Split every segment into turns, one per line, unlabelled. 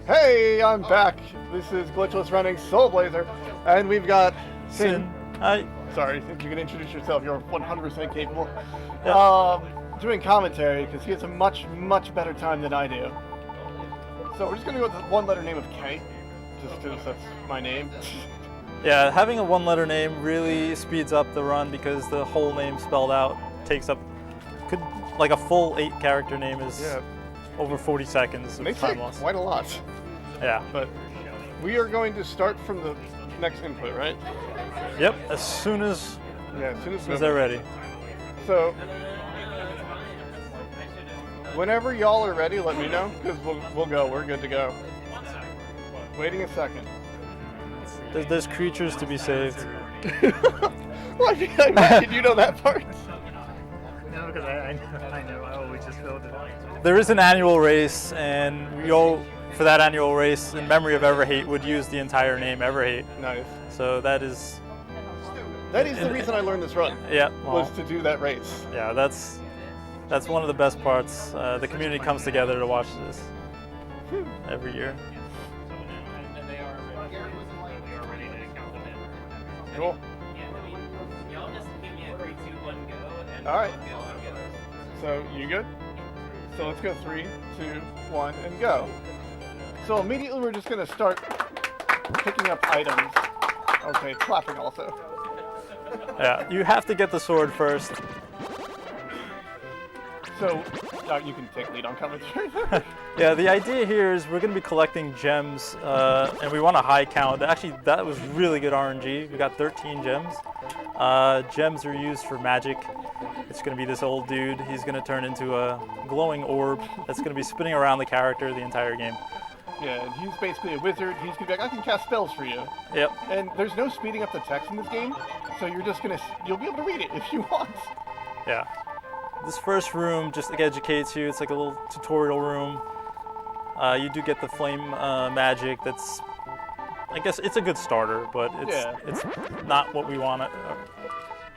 Hey, I'm back. This is Gliitchless running Soul Blazer, and we've got Sin.
Hi.
Sorry, if you can introduce yourself, you're 100% capable.
Yep.
Doing commentary because he has a much better time than I do. So we're just gonna go with the one-letter name of K, just because that's my name.
Yeah, having a one-letter name really speeds up the run because the whole name spelled out takes up, like a full 8-character name is over 40 seconds of
They
time
take
loss.
quite a lot.
Yeah.
But we are going to start from the next input, right?
Yep, as soon as they're ready.
So, whenever y'all are ready, let me know, because we'll go. We're good to go. Waiting a second.
There's creatures to be saved.
Well, I imagine you know that part.
No, because I know. I always just filled it out.
There is an annual race, and we all, for that annual race, in memory of Everhate, would use the entire name Everhate.
Nice.
So that is
the reason I learned this run.
Yeah.
Was to do that race.
Yeah, that's one of the best parts. The community comes together to watch this every year.
Cool. All right. So you good? So let's go 3, 2, 1, and go. So immediately we're just gonna start picking up items. Okay, clapping also.
Yeah, you have to get the sword first.
So you can take lead on commentary.
Yeah, the idea here is we're going to be collecting gems, and we want a high count. Actually, that was really good RNG. We got 13 gems. Gems are used for magic. It's going to be this old dude. He's going to turn into a glowing orb that's going to be spinning around the character the entire game.
Yeah, and he's basically a wizard. He's gonna be like, I can cast spells for you.
Yep.
And there's no speeding up the text in this game, so you'll be able to read it if you want.
Yeah. This first room just educates you. It's like a little tutorial room. You do get the flame magic. That's, I guess, it's a good starter, but it's not what we want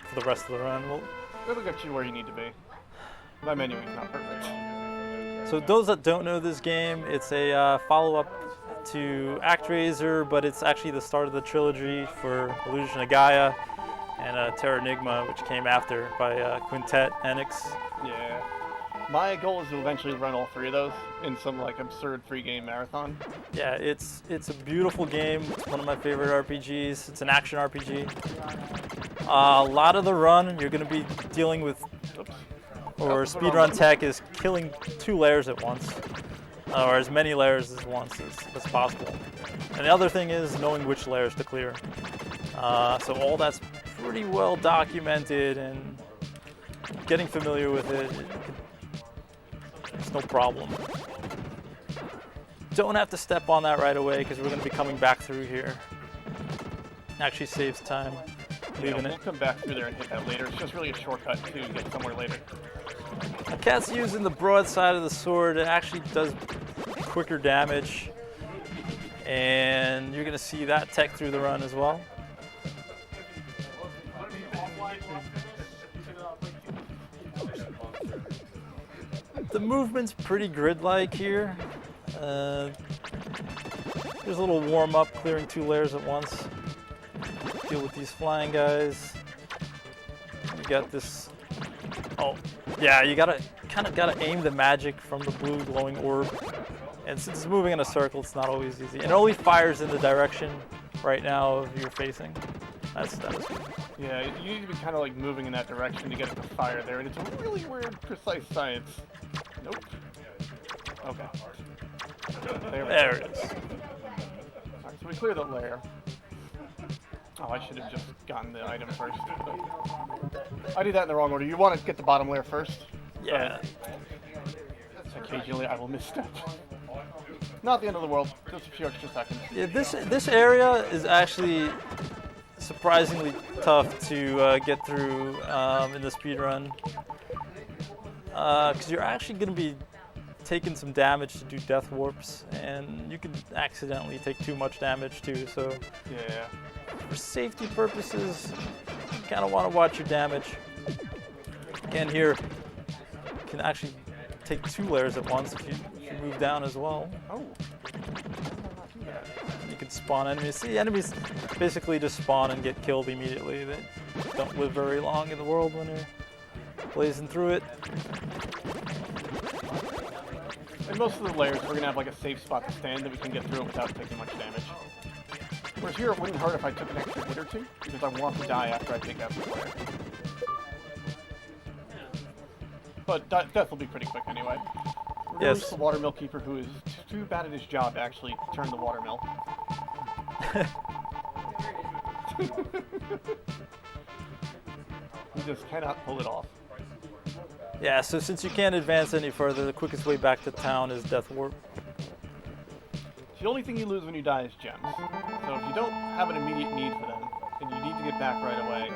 for the rest of the run.
It'll get you where you need to be. My menu is not perfect.
So those that don't know this game, it's a follow-up to ActRaiser, but it's actually the start of the trilogy for Illusion of Gaia and Terra Enigma, which came after by Quintet Enix.
Yeah. My goal is to eventually run all 3 of those in some like absurd 3-game marathon.
Yeah, it's a beautiful game. It's one of my favorite RPGs. It's an action RPG. A lot of the run, you're going to be dealing with, or speedrun tech is killing 2 layers at once, or as many layers as once as possible. And the other thing is knowing which layers to clear. So all that's pretty well documented, and getting familiar with it, it's no problem. Don't have to step on that right away because we're going to be coming back through here. Actually saves time leaving
We'll come back through there and hit that later. It's just really a shortcut to get somewhere later.
The cat's using the broadside of the sword. It actually does quicker damage, and you're going to see that tech through the run as well. The movement's pretty grid-like here. There's a little warm-up, clearing 2 layers at once. Deal with these flying guys. You got this. Oh, yeah, you kind of gotta aim the magic from the blue glowing orb. And since it's moving in a circle, it's not always easy. And it only fires in the direction right now of you're facing. That is good.
Yeah, you need to be kind of like moving in that direction to get it to fire there, and it's a really weird, precise science. Nope. Okay.
There it is.
Alright, so we clear that layer. Oh, I should have just gotten the item first. I did that in the wrong order. You want to get the bottom layer first?
Yeah.
Occasionally I will misstep. Not the end of the world. Just a few extra seconds.
Yeah, this area is actually surprisingly tough to get through in the speedrun. Because you're actually going to be taking some damage to do death warps, and you could accidentally take too much damage too. So
yeah,
for safety purposes, you kind of want to watch your damage. Again, here you can actually take 2 layers at once if you move down as well.
Oh.
spawn enemies. See, enemies basically just spawn and get killed immediately. They don't live very long in the world when you're blazing through it.
In most of the layers, we're gonna have like a safe spot to stand that we can get through it without taking much damage. Whereas here, it wouldn't hurt if I took an extra hit or two, because I want to die after I take out the layer. But death will be pretty quick anyway. We're gonna reach the watermill keeper, who is too bad at his job to actually turn the watermill. He just cannot pull it off.
Yeah, so since you can't advance any further, the quickest way back to town is Death Warp.
The only thing you lose when you die is gems. So if you don't have an immediate need for them, and you need to get back right away,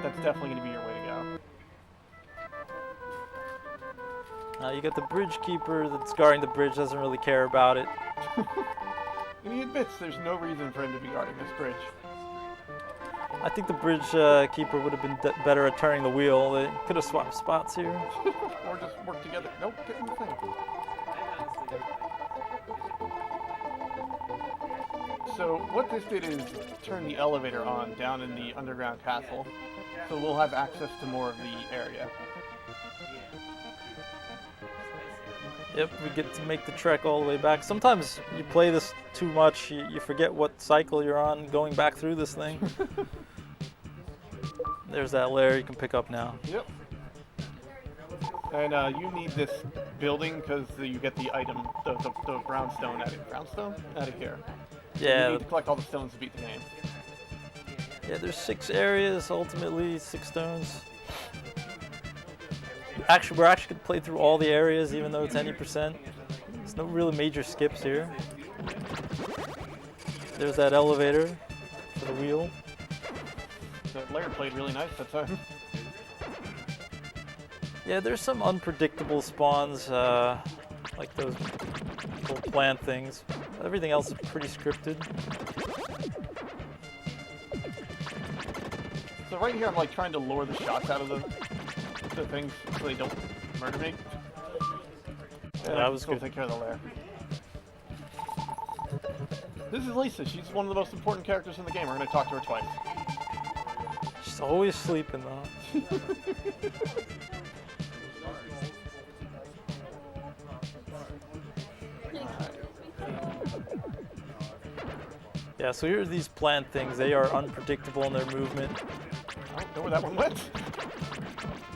that's definitely going to be your way to go.
Now you got the bridge keeper that's guarding the bridge, doesn't really care about it.
And he admits there's no reason for him to be guarding this bridge.
I think the bridge keeper would have been better at turning the wheel. They could have swapped spots here.
Or just work together. Nope, get in the thing. So what this did is turn the elevator on down in the underground castle. So we'll have access to more of the area.
Yep, we get to make the trek all the way back. Sometimes you play this too much, you forget what cycle you're on going back through this thing. There's that layer you can pick up now.
Yep. And you need this building because you get the item, the brownstone out of here.
Yeah.
You need to collect all the stones to beat the game.
Yeah, there's 6 areas, ultimately 6 stones. Actually, we're actually going to play through all the areas, even though it's any %. There's no really major skips here. There's that elevator for the wheel.
The layer played really nice that time.
Yeah, there's some unpredictable spawns, like those little plant things. Everything else is pretty scripted.
So right here, I'm like trying to lure the shots out of the things so they don't murder me. And
that was good.
Take care of the lair. This is Lisa. She's one of the most important characters in the game. We're going to talk to her twice.
She's always sleeping though. Yeah, so here are these plant things. They are unpredictable in their movement.
I don't know where that one went.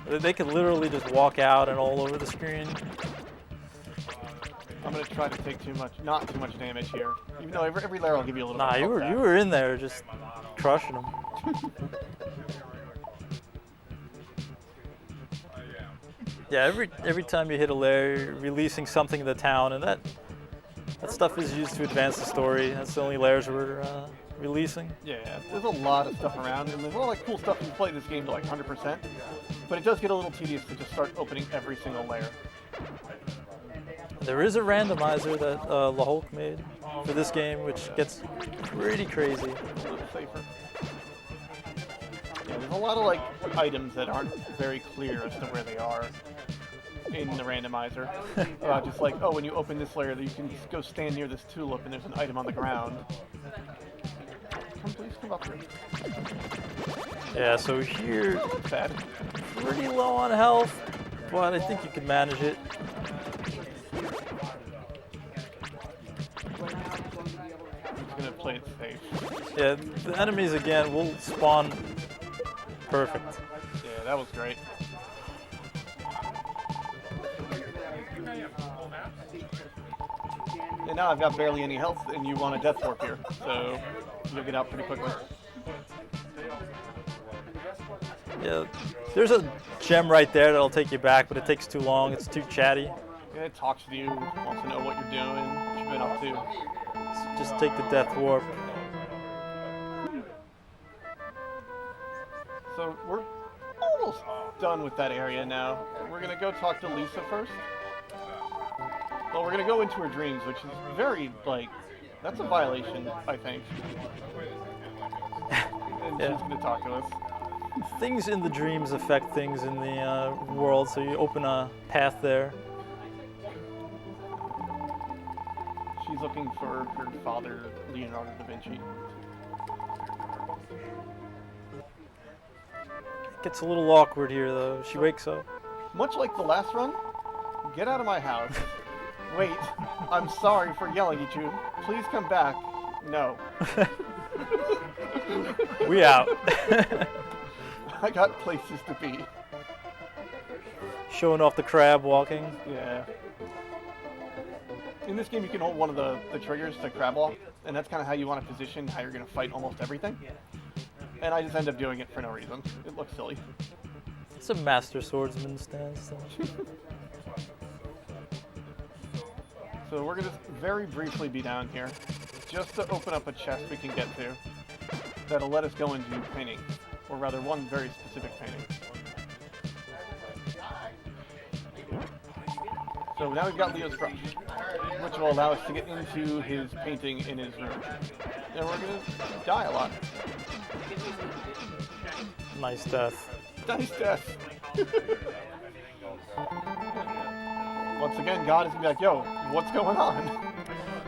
They can literally just walk out and all over the screen.
I'm gonna try to take not too much damage here. Even though every layer will give you a little bit.
Nah, you were in there just crushing them. Yeah, every time you hit a layer, you're releasing something in the town, and that stuff is used to advance the story. That's the only layers we're releasing.
Yeah, there's a lot of stuff around, and there's a lot of cool stuff. You can play this game to like 100%, but it does get a little tedious to just start opening every single layer.
There is a randomizer that La Hulk made for this game, which gets pretty crazy.
A little safer. Yeah, there's a lot of like items that aren't very clear as to where they are in the randomizer. Just like, oh, when you open this layer, you can just go stand near this tulip, and there's an item on the ground. Please come up here.
Yeah, so here,
Oh, that's bad.
pretty low on health, but I think you can manage it.
I'm just gonna play it safe.
Yeah, the enemies again will spawn perfect.
Yeah, that was great. And now I've got barely any health, and you want a death warp here, so you'll get out pretty quickly.
Yeah, there's a gem right there that'll take you back, but it takes too long. It's too chatty.
Yeah, it talks to you, wants to know what you're doing, what you've been up to.
So just take the death warp.
So we're almost done with that area now. We're gonna go talk to Lisa first. Well, we're gonna go into her dreams, which is very, like, that's a violation, I think. And
Yeah.
she's gonna talk to us.
Things in the dreams affect things in the world, so you open a path there.
She's looking for her father, Leonardo da Vinci.
Gets a little awkward here though. She wakes up.
Much like the last run, get out of my house. Wait, I'm sorry for yelling at you. Please come back. No.
We out.
I got places to be.
Showing off the crab walking.
Yeah. In this game, you can hold one of the triggers to crab walk, and that's kind of how you want to position how you're going to fight almost everything. And I just end up doing it for no reason. It looks silly.
It's a master swordsman stance.
So we're going to very briefly be down here, just to open up a chest we can get to that'll let us go into painting, or rather one very specific painting. So now we've got Leo's brush, which will allow us to get into his painting in his room. And we're going to die a lot.
Nice death.
Nice death. Once again, God is going to be like, yo, what's going on?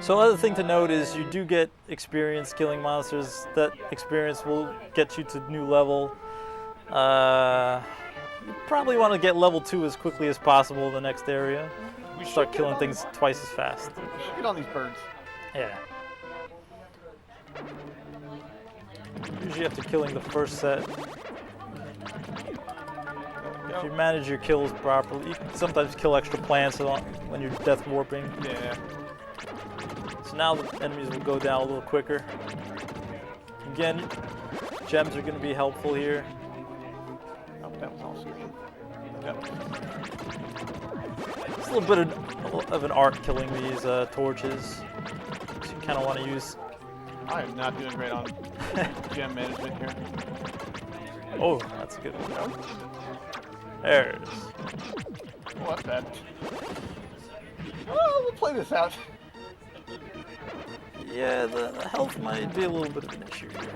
So other thing to note is you do get experience killing monsters. That experience will get you to new level. You probably want to get level 2 as quickly as possible in the next area.
We
Start killing things twice as fast.
We should get on these birds.
Yeah. Usually after killing the first set, if you manage your kills properly, you can sometimes kill extra plants when you're death warping.
Yeah.
So now the enemies will go down a little quicker. Again, gems are going to be helpful here.
Oh, that was all screen. Yep.
It's a little bit of an art killing these torches. So you kind of want to use...
I am not doing great on gem management here.
Oh, that's a good one. There it is.
Oh, that's bad. Oh, we'll play this out.
Yeah, the health might be a little bit of an issue here.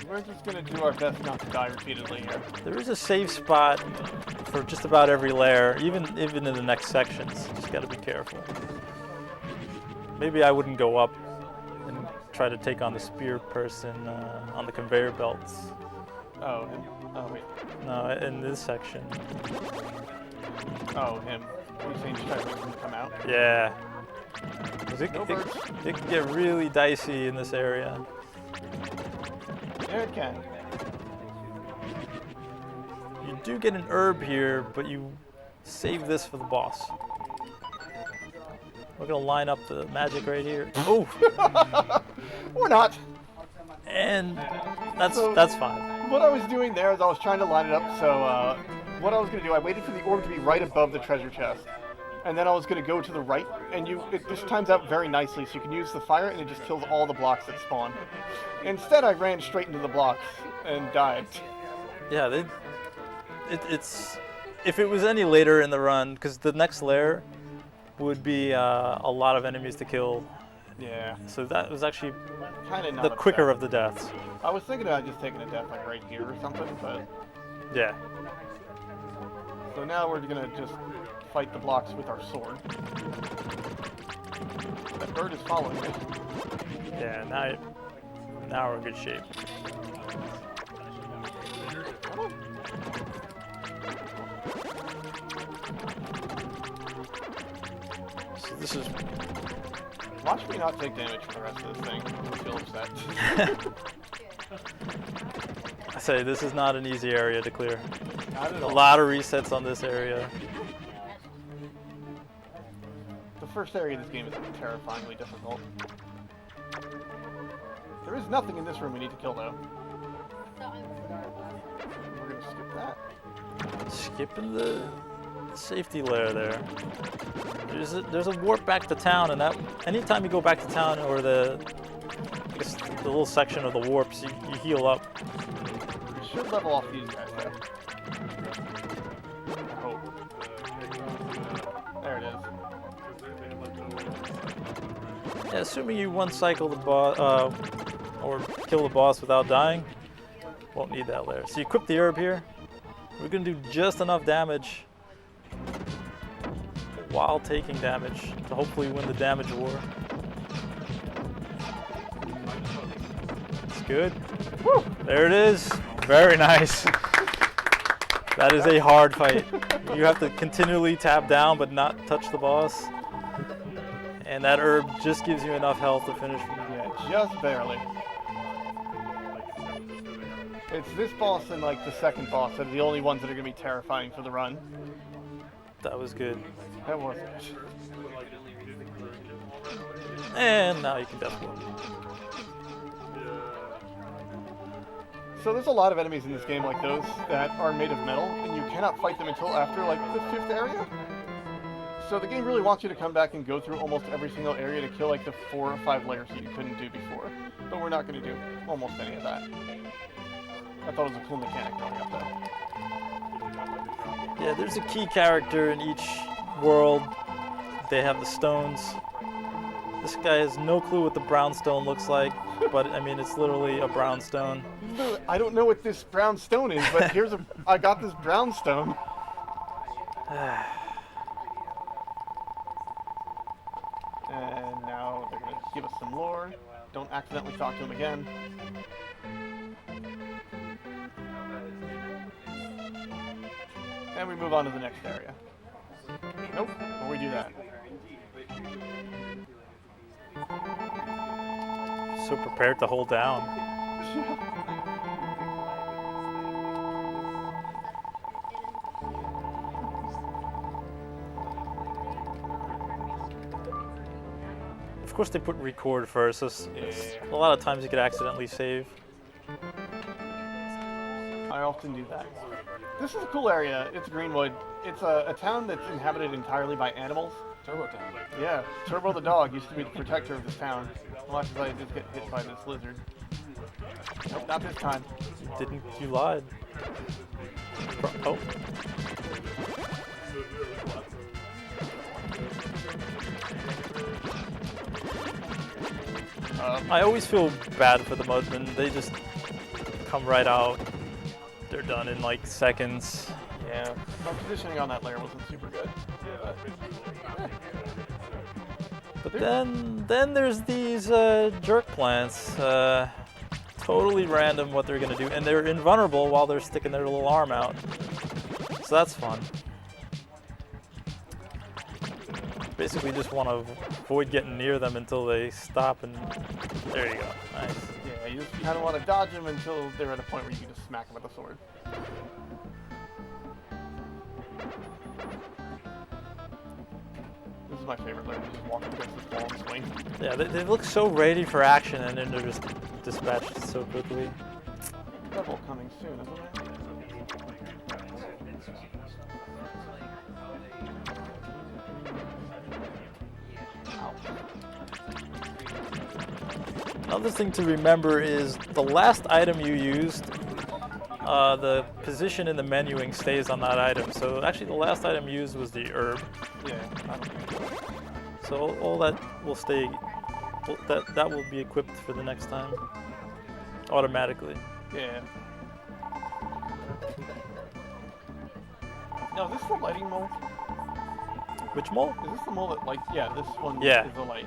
We're just going to do our best not to die repeatedly here.
There is a safe spot for just about every layer, even in the next sections. Just got to be careful. Maybe I wouldn't go up and try to take on the spear person on the conveyor belts.
Oh, him. Oh, wait.
No, in this section.
Oh, him. You're saying just try to wait for him to come out?
Yeah.
No birds.
It can get really dicey in this area.
Yeah, it can.
You do get an herb here, but you save this for the boss. We're gonna line up the magic right here. Oh!
Or not.
And that's fine.
What I was doing there is I was trying to line it up, so what I was going to do, I waited for the orb to be right above the treasure chest. And then I was going to go to the right, and it just times out very nicely, so you can use the fire, and it just kills all the blocks that spawn. Instead, I ran straight into the blocks and died.
Yeah, it's if it was any later in the run, because the next layer would be a lot of enemies to kill.
Yeah.
So that was actually
kind of
the quicker of the deaths.
I was thinking about just taking a death like right here or something, but...
Yeah.
So now we're going to just fight the blocks with our sword. That bird is following me.
Yeah, now we're in good shape. So this is...
Watch me not take damage for the rest of this thing. I feel upset.
I say, this is not an easy area to clear.
Not at
A
all.
lot of resets on this area.
The first area of this game is terrifyingly difficult. There is nothing in this room we need to kill, though. We're gonna skip that.
Skipping the safety layer there. There's a warp back to town, and that anytime you go back to town or the little section of the warps, you heal up.
We should level off these guys, though. I hope. There it is.
Yeah, assuming you one cycle the boss or kill the boss without dying, won't need that layer. So you equip the herb here. We're gonna do just enough damage while taking damage to hopefully win the damage war. good. Woo. There it is. Very nice. That is a hard fight. You have to continually tap down but not touch the boss. And that herb just gives you enough health to finish.
Yeah, just barely. It's this boss and like the second boss that are the only ones that are going to be terrifying for the run.
That was good.
That was.
And now you can definitely.
So there's a lot of enemies in this game like those that are made of metal, and you cannot fight them until after like the 5th area. So the game really wants you to come back and go through almost every single area to kill like the 4 or 5 layers that you couldn't do before. But we're not going to do almost any of that. I thought it was a cool mechanic going up there.
Yeah, there's a key character in each world. They have the stones. This guy has no clue what the brownstone looks like, but I mean, it's literally a brownstone.
I don't know what this brown stone is, but I got this brownstone. And now they're going to give us some lore. Don't accidentally talk to him again. And we move on to the next area. Nope, or we do that.
So prepared to hold down. Of course they put record first, so a lot of times you could accidentally save.
I often do that. This is a cool area. It's Greenwood. It's a town that's inhabited entirely by animals.
Turbo Town.
Yeah, Turbo the dog used to be the protector of this town. Watch as I just get hit by this lizard. Nope, not this time.
Didn't you lied? Oh. I always feel bad for the mudmen. They just come right out. They're done in like seconds.
Yeah, my positioning on that layer wasn't super good.
But then there's these jerk plants. Totally random what they're gonna do, and they're invulnerable while they're sticking their little arm out. So that's fun. Basically, just want to avoid getting near them until they stop, and there you go. Nice.
Yeah, you just kind of want to dodge them until they're at a point where you can just smack them with a sword. This is my favorite layer, just walking against this wall and swing.
Yeah, they look so ready for action, and then they're just dispatched so quickly.
Level coming soon, isn't it?
Another thing to remember is the last item you used, the position in the menuing stays on that item. So actually the last item used was the herb.
Yeah, I don't know.
So all that will stay, that will be equipped for the next time, automatically.
Yeah. Now, is this the lighting mole?
Which mole?
Is this the mole that, like, yeah, this one
Yeah.
is the light.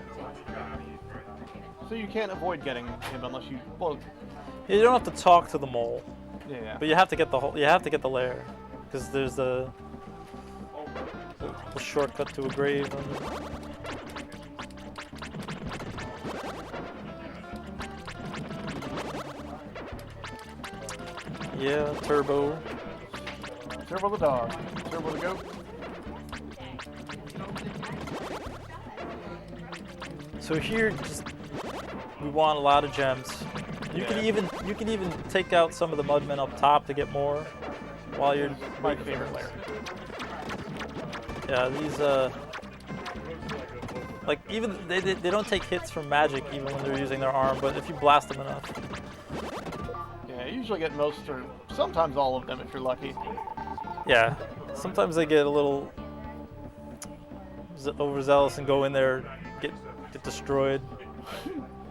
So you can't avoid getting him unless you, well,
You don't have to talk to the mole,
yeah.
but you have to get the whole, you have to get the lair, because there's the shortcut to a grave. Yeah, Turbo.
Turbo the dog. Turbo the goat.
So here, just we want a lot of gems. You can even take out some of the mudmen up top to get more, while you're
My favorite layer.
Yeah, these like even they don't take hits from magic even when they're using their arm, but if you blast them enough.
Yeah, you usually get most or sometimes all of them if you're lucky.
Yeah, sometimes they get a little overzealous and go in there, get destroyed.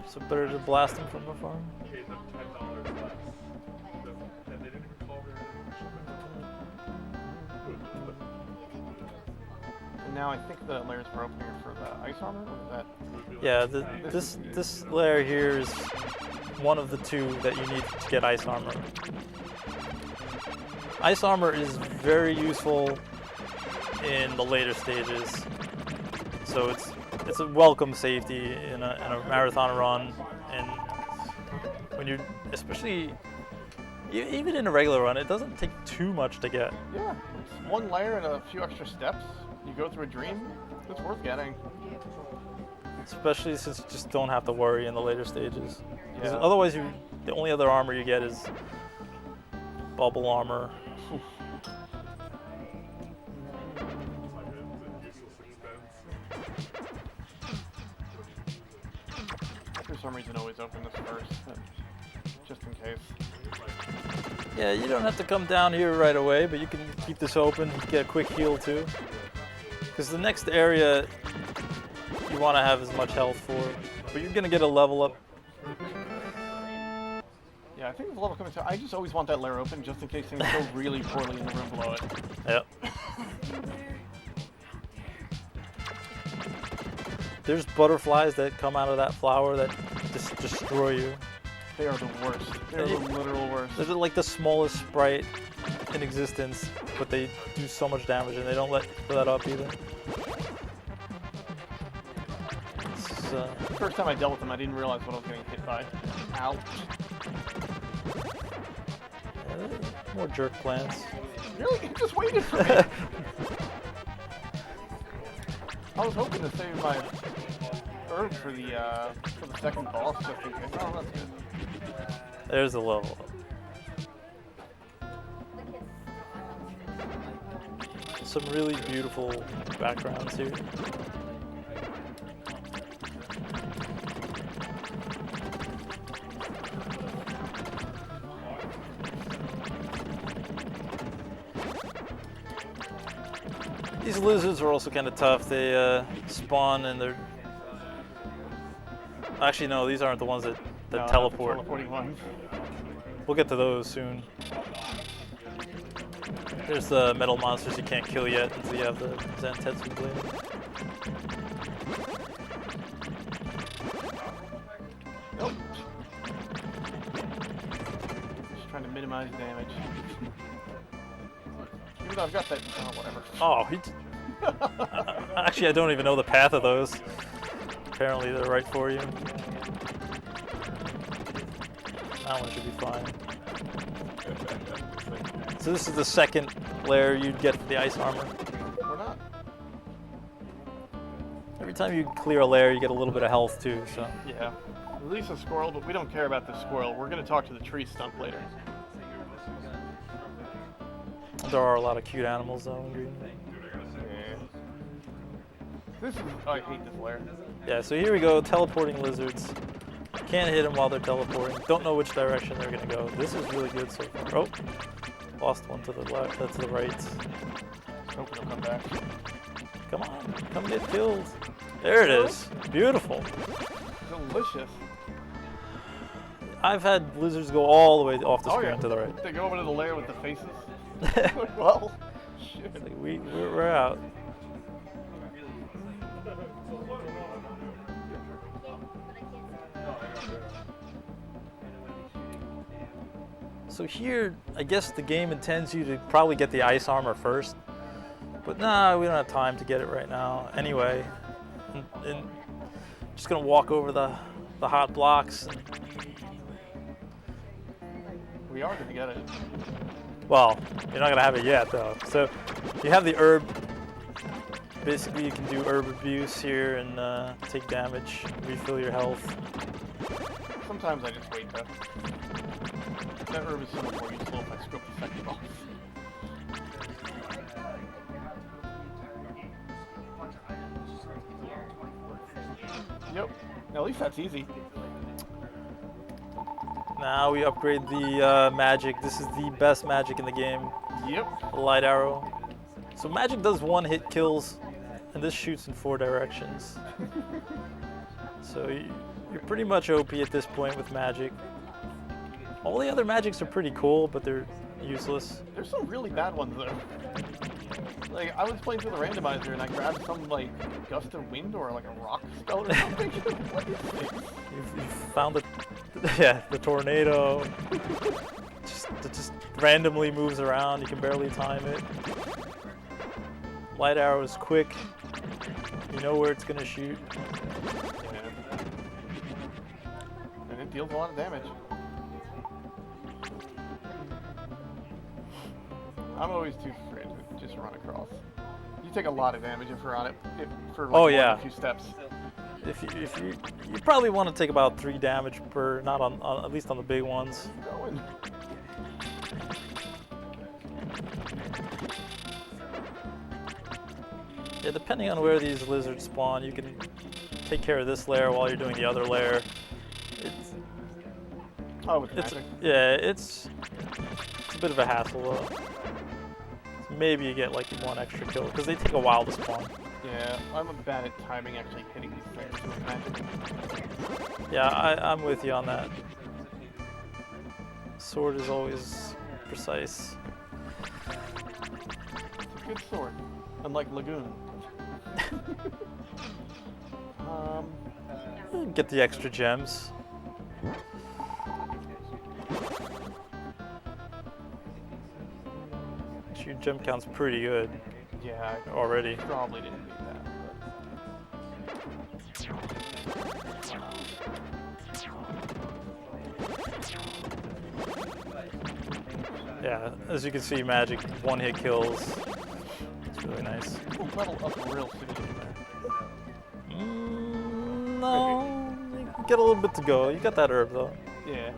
So better to blast them from afar.
And now I think the layers were open here for the ice armor, or is that?
Yeah, this layer here is one of the two that you need to get ice armor. Ice armor is very useful in the later stages, so it's a welcome safety in a marathon run, and when you're especially even in a regular run, it doesn't take too much to get.
Yeah, it's one layer and a few extra steps. You go through a dream. It's worth getting.
Especially since you just don't have to worry in the later stages. Because
Yeah.
otherwise, the only other armor you get is bubble armor.
For some reason, always open this first, just in case.
Yeah, you don't have to come down here right away, but you can keep this open, get a quick heal too. Because the next area you want to have as much health for, but you're gonna get a level up.
Yeah, I think the level coming to. I just always want that layer open just in case things go really poorly in the room below it.
Yep. There's butterflies that come out of that flower that just destroy you.
They are the worst. They're the literal worst.
They're like the smallest sprite in existence, but they do so much damage and they don't let up either.
The first time I dealt with them, I didn't realize what I was getting hit by. Ouch.
Yeah, more jerk plants.
Really? You just waited for me. I was hoping to save my herb for the second boss just in case. Oh, that's good.
There's a level. Some really beautiful backgrounds here. These lizards are also kind of tough. They spawn and they're... Actually, no, these aren't the ones that
No,
teleport.
not the teleporting ones.
We'll get to those soon. There's the metal monsters you can't kill yet until you have the Zantetsu blade.
Nope. Just trying to minimize damage. Even though I've got that, oh, whatever.
Oh, actually, I don't even know the path of those. Apparently, they're right for you. That one should be fine. So this is the second layer you'd get for the ice armor.
We're not.
Every time you clear a layer, you get a little bit of health too. So
Yeah. Release a squirrel, but we don't care about the squirrel. We're going to talk to the tree stump later.
there are a lot of cute animals though in Green.
Yeah. This is. Oh, I hate this layer.
Yeah. So here we go, teleporting lizards. Can't hit them while they're teleporting. Don't know which direction they're gonna go. This is really good so far. Oh, lost one to the left. That's the right.
Hope it'll come back.
Come on, come get killed. There it is. Beautiful.
Delicious.
I've had lizards go all the way off the
Oh,
screen
yeah.
to the right.
They go over to the layer with the faces. Well, shit.
It's like we're out. So here, I guess the game intends you to probably get the ice armor first, but nah, we don't have time to get it right now. Anyway, and just gonna walk over the hot blocks.
We are going to get it.
Well, you're not gonna have it yet though. So you have the herb. Basically, you can do herb abuse here and take damage, refill your health.
Sometimes I just wait though. That herb is so much more useful if I scope the second boss. Yep. At least that's easy.
Now we upgrade the magic. This is the best magic in the game.
Yep.
The light arrow. So magic does one-hit kills, and this shoots in 4 directions. So you're pretty much OP at this point with magic. All the other magics are pretty cool, but they're useless.
There's some really bad ones though. Like I was playing through the randomizer and I grabbed some like gust of wind or like a rock spell or something. What is this?
You've found the Yeah, the tornado. It just randomly moves around. You can barely time it. Light arrow is quick. You know where it's gonna shoot.
Yeah. And it deals a lot of damage. I'm always too afraid to just run across. You take a lot of damage if you're on it for like more than a few steps.
If you probably want to take about 3 damage per, not on at least on the big ones.
Going.
Yeah, depending on where these lizards spawn, you can take care of this layer while you're doing the other layer. It's a bit of a hassle though. Maybe you get like 1 extra kill because they take a while to spawn.
Yeah, I'm bad at timing actually hitting these things with magic.
Yeah, I'm with you on that. Sword is always precise.
It's a good sword, unlike Lagoon.
Get the extra gems. Your gem count's pretty good.
Yeah, I
already.
Probably didn't need that.
Yeah, as you can see, magic 1-hit kills. It's really nice.
Level up real soon there.
No, you get a little bit to go. You got that herb though.
Yeah.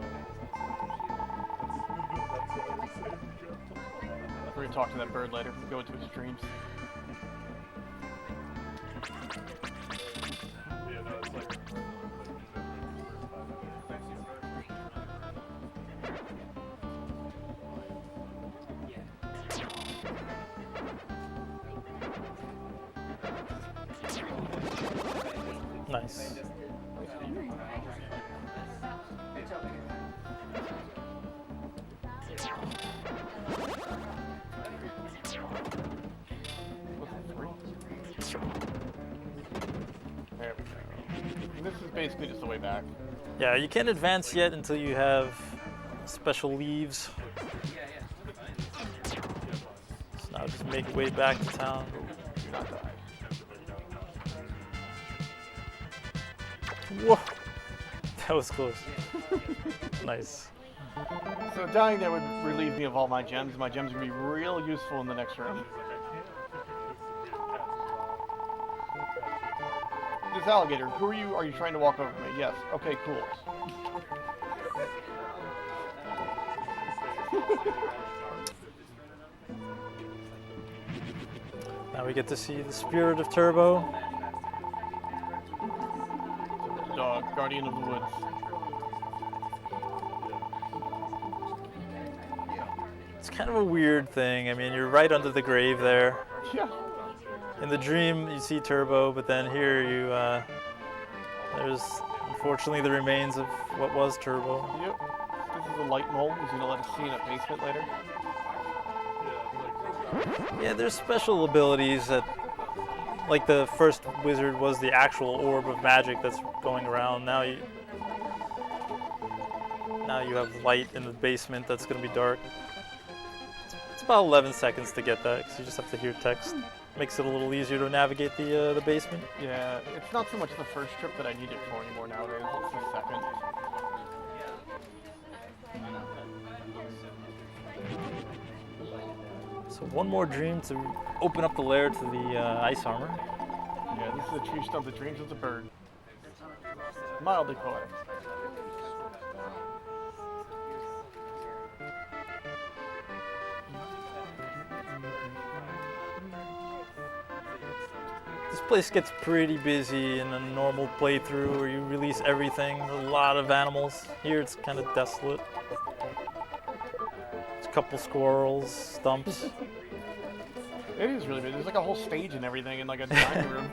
We're gonna talk to that bird later. Go into his dreams.
Nice.
There we go. And this is basically just the way back.
Yeah, you can't advance yet until you have special leaves. So now just make your way back to town.
Do not die.
Whoa! That was close. Nice.
So dying there would relieve me of all my gems. My gems would be real useful in the next room. This alligator, who are you? Are you trying to walk over me? Yes. Okay, cool.
Now we get to see the spirit of Turbo.
Dog, guardian of the woods.
It's kind of a weird thing. I mean, you're right under the grave there.
Yeah.
In the dream, you see Turbo, but then here you, there's unfortunately the remains of what was Turbo.
Yep. This is a light mole. He's gonna let us see in a basement later.
Yeah, there's special abilities that, like the first wizard was the actual orb of magic that's going around. Now you have light in the basement that's gonna be dark. It's about 11 seconds to get that because you just have to hear text. Makes it a little easier to navigate the basement.
Yeah, it's not so much the first trip that I need it for anymore nowadays. It's the second.
So one more dream to open up the lair to the ice armor.
Yeah, this is a tree stump that dreams of the bird. Mildly poetic.
This place gets pretty busy in a normal playthrough where you release everything, a lot of animals. Here it's kind of desolate. There's a couple squirrels, stumps.
It is really big. There's like a whole stage and everything in like a dining room.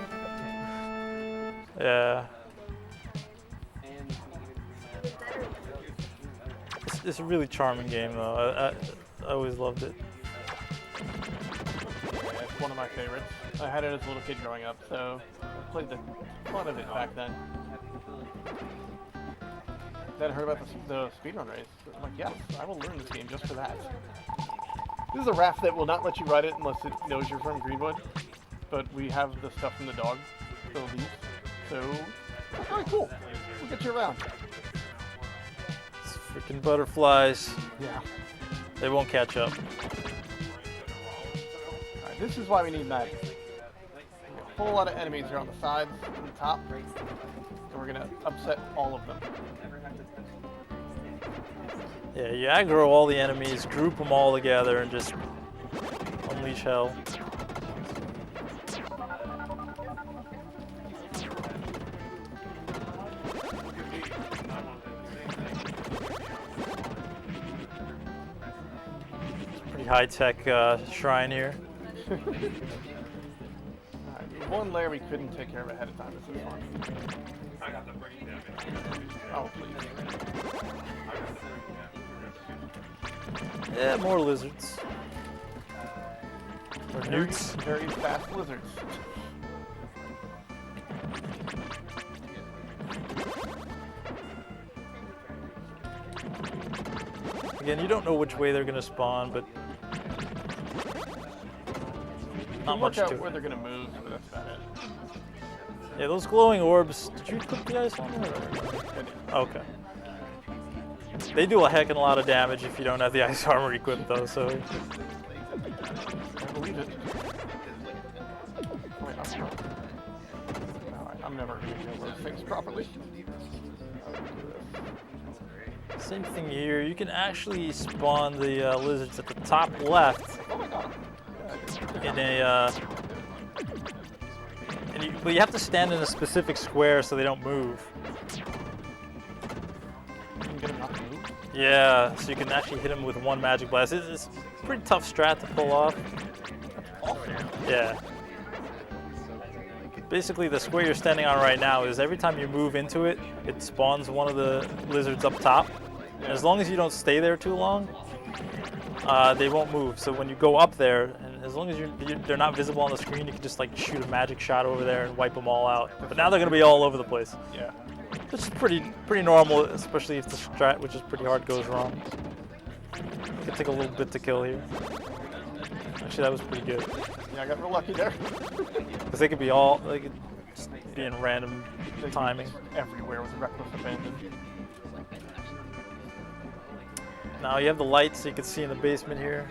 Yeah. It's a really charming game though. I always loved it.
Yeah, it's one of my favorites. I had it as a little kid growing up, so I played the fun of it back then. Dad heard about the speedrun race. I'm like, yes, I will learn this game just for that. This is a raft that will not let you ride it unless it knows you're from Greenwood. But we have the stuff from the dog, the leaf. So, alright, cool. We'll get you around.
It's freaking butterflies.
Yeah.
They won't catch up.
Alright, this is why we need magic. A whole lot of enemies here on the sides and the top. And we're gonna upset all of them.
Yeah, you aggro all the enemies, group them all together, and just unleash hell. Pretty high-tech shrine here.
One layer we couldn't take care of ahead of time. This is fun. Oh, please.
Yeah, more lizards. Or newts.
Very fast lizards.
Again, you don't know which way they're going to spawn, but not much
Work
to
out where
it.
they're gonna move, but that's about it.
Yeah, those glowing orbs. Did you put the ice on there? Okay. They do a heck of a lot of damage if you don't have the ice armor equipped, though. So.
I believe it. Wait, I'm never gonna kill those things properly.
Same thing here. You can actually spawn the lizards at the top left
Oh my god.
in a. But you have to stand in a specific square so they don't move.
You can get them not to move.
Yeah, so you can actually hit them with one magic blast. It's a pretty tough strat to pull off. Yeah. Basically, the square you're standing on right now is every time you move into it, it spawns one of the lizards up top. And as long as you don't stay there too long, they won't move. So when you go up there, and as long as they're not visible on the screen, you can just like shoot a magic shot over there and wipe them all out. But now they're going to be all over the place.
Yeah.
Which is pretty normal, especially if the strat, which is pretty hard, goes wrong. It could take a little bit to kill here. Actually, that was pretty good.
Yeah, I got real lucky there.
Because they could just be in random timing.
Everywhere with reckless abandon.
Now you have the lights so you can see in the basement here.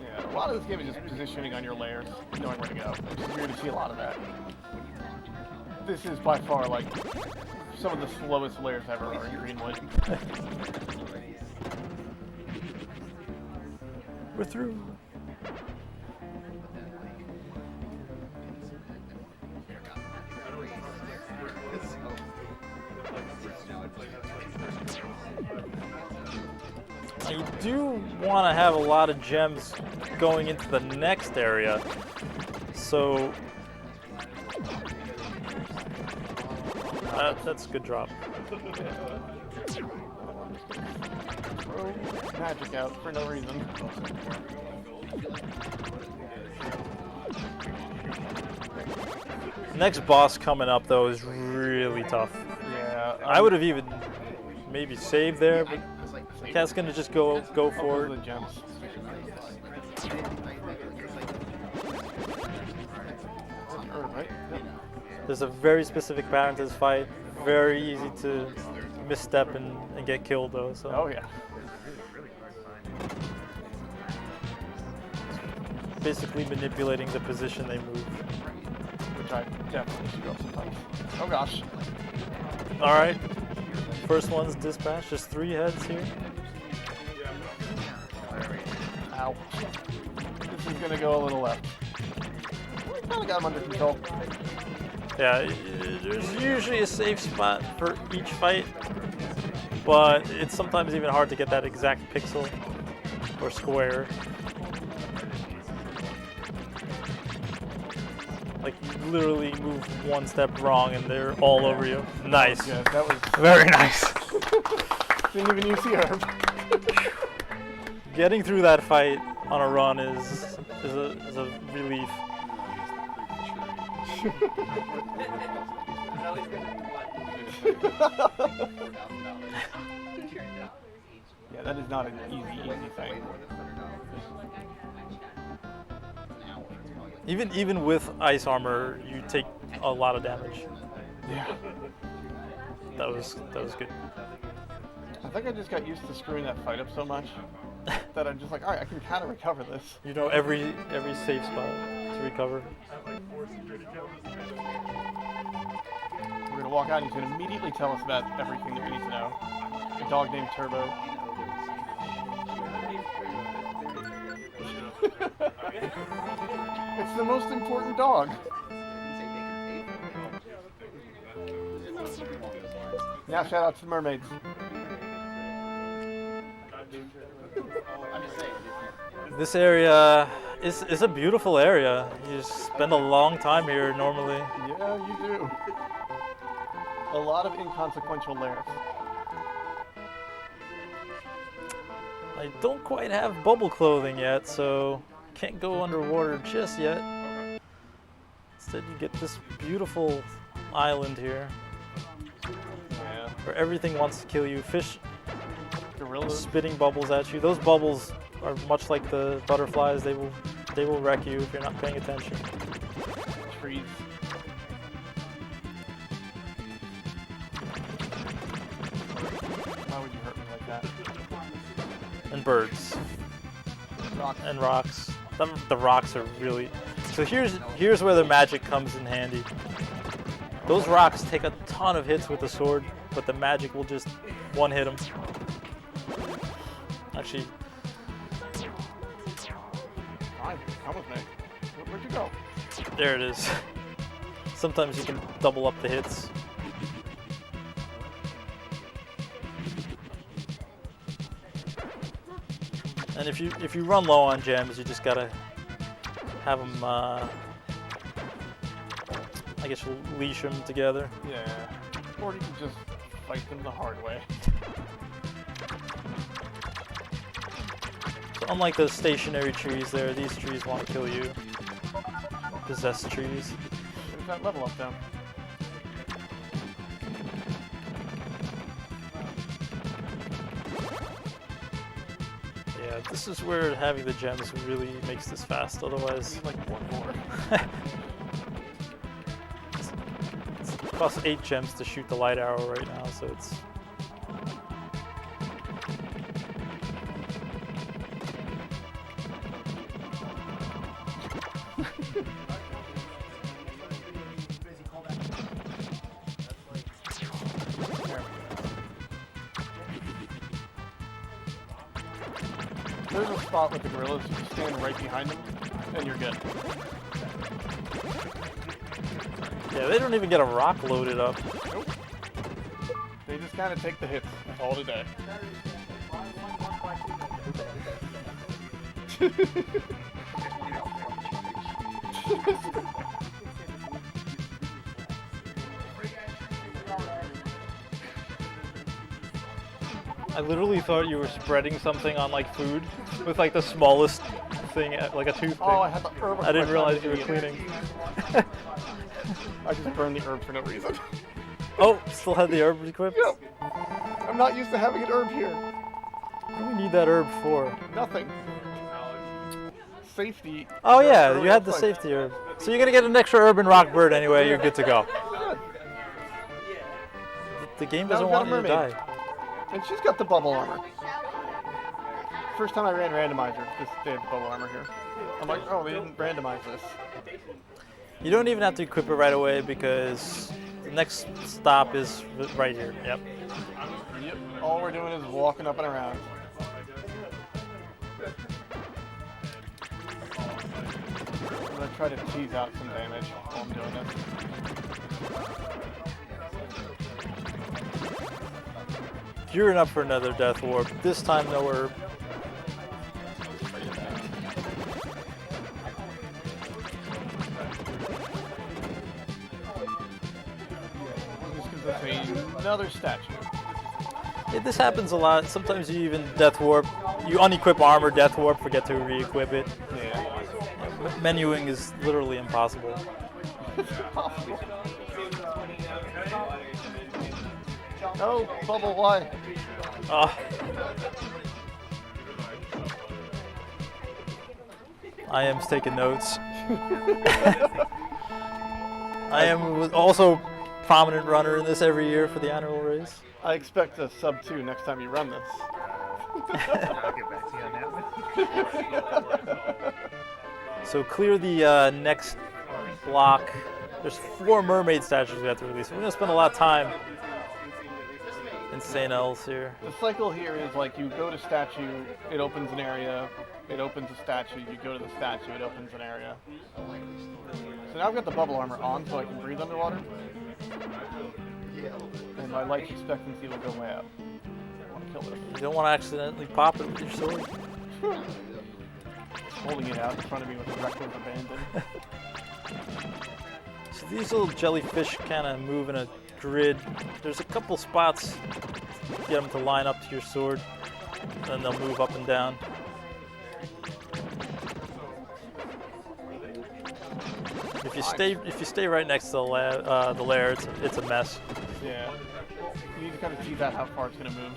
Yeah, a lot of this game is just positioning on your layers, knowing where to go. It's weird to see a lot of that. This is by far like some of the slowest layers ever are in Greenwood.
We're through. You do want to have a lot of gems going into the next area, so that's a good drop.
Throw magic out for no reason.
Next boss coming up though is really tough.
Yeah,
I would have even maybe saved there, but Cat's gonna just go for
the
it.
gems. Right?
There's a very specific pattern to this fight. Very easy to misstep and get killed though. So.
Oh yeah.
Basically manipulating the position they move.
Which I definitely screw up sometimes. Oh gosh.
All right. First one's dispatch. Just 3 heads here.
Ow. This is gonna go a little left. Kinda got him under control.
Yeah, there's usually a safe spot for each fight, but it's sometimes even hard to get that exact pixel or square. literally move one step wrong and they're all over you. Nice.
Yeah, that was.
Very nice.
Didn't even use the herb.
Getting through that fight on a run is a relief.
Yeah, that is not an easy thing.
Even with ice armor, you take a lot of damage.
Yeah.
That was good.
I think I just got used to screwing that fight up so much that I'm just like, all right, I can kind of recover this.
You know every safe spot to recover.
We're gonna walk out and he's gonna immediately tell us about everything that we need to know. A dog named Turbo. It's the most important dog. Now shout out to the mermaids.
This area is a beautiful area. You spend a long time here normally.
Yeah, you do. A lot of inconsequential layers.
I don't quite have bubble clothing yet, so can't go underwater just yet. Instead, you get this beautiful island here
Yeah.
where everything wants to kill you. Fish
Gorillas.
spitting bubbles at you. Those bubbles are much like the butterflies. They will wreck you if you're not paying attention.
Trees. Why would you hurt me like that?
And birds.
Rocks.
And rocks. The rocks are really... So here's where the magic comes in handy. Those rocks take a ton of hits with the sword, but the magic will just one-hit them. Actually,
Fine, come with me. Where'd you go?
there it is. Sometimes you can double up the hits. And if you run low on gems, you just gotta have them. I guess you'll leash them together.
Yeah. Or you can just fight them the hard way.
So unlike those stationary trees there, these trees want to kill you. Possessed trees.
There's that level up down.
Yeah, this is where having the gems really makes this fast. Otherwise,
Need like one more.
it costs 8 gems to shoot the light arrow right now, so it's...
There's a spot with the gorillas, you can stand right behind them, and you're good.
Yeah, they don't even get a rock loaded up.
Nope. They just kind of take the hits all today.
I literally thought you were spreading something on like food with like the smallest thing, like a toothpick.
Oh, I had the herb.
I didn't realize you were cleaning.
I just burned the herb for no reason.
Oh, still had the herb equipped?
Yep. I'm not used to having an herb here.
What do we need that herb for?
Nothing. Safety.
Oh yeah,
Early
you had the
outside.
safety herb. So you're gonna get an extra urban rock bird anyway, you're good to go.
Good.
The game
Now
doesn't
we've got
want
a
you to
mermaid.
die.
And she's got the bubble armor. First time I ran randomizer, they had the bubble armor here. I'm like, oh, they didn't randomize this.
You don't even have to equip it right away because the next stop is right here. Yep.
Yep. All we're doing is walking up and around. I'm gonna try to tease out some damage while I'm doing this.
Gearing up for another death warp. This time no herb.
Another statue.
Yeah, this happens a lot. Sometimes you even death warp. You unequip armor, death warp, forget to re-equip it.
Yeah.
Menuing is literally impossible.
Oh, bubble, why?
I am taking notes. I am also prominent runner in this every year for the annual race.
I expect a sub 2 next time you run this.
I'll get back to you on that one.
So clear the next block. There's 4 mermaid statues we have to release. We're gonna spend a lot of time in St. L's here.
The cycle here is like you go to statue, it opens an area, it opens a statue, you go to the statue, it opens an area. So now I've got the bubble armor on so I can breathe underwater. And my life expectancy will go way up. I want to kill this.
You don't want to accidentally pop it with your sword.
Holding it out in front of me with a reckless abandon.
So these little jellyfish kind of move in a grid. There's a couple spots to get them to line up to your sword, and they'll move up and down. If you stay right next to the lair, it's a mess.
Yeah. You need to kind of tease out how far it's going to move.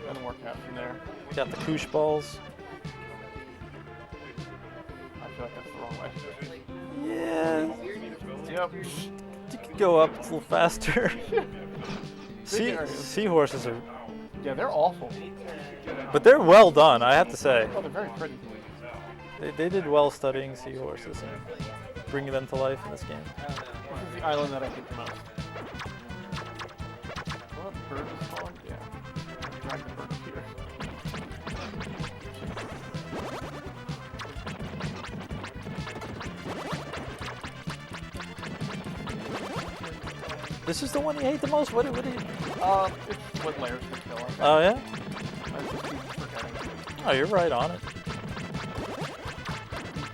And work out from there.
Got the koosh balls.
I feel like that's the wrong way.
Yeah.
Yep.
You could go up a little faster. Seahorses are...
Yeah, they're awful.
But they're well done, I have to say.
Oh, they're very pretty.
They did well studying seahorses and bringing them to life in this game.
This is the island that I hate the most. What bird is called? Yeah. Drag the bird here.
This is the one you hate the most? What do you...
It's what layers to kill.
Oh, yeah?
I just keep forgetting.
Oh, you're right on it.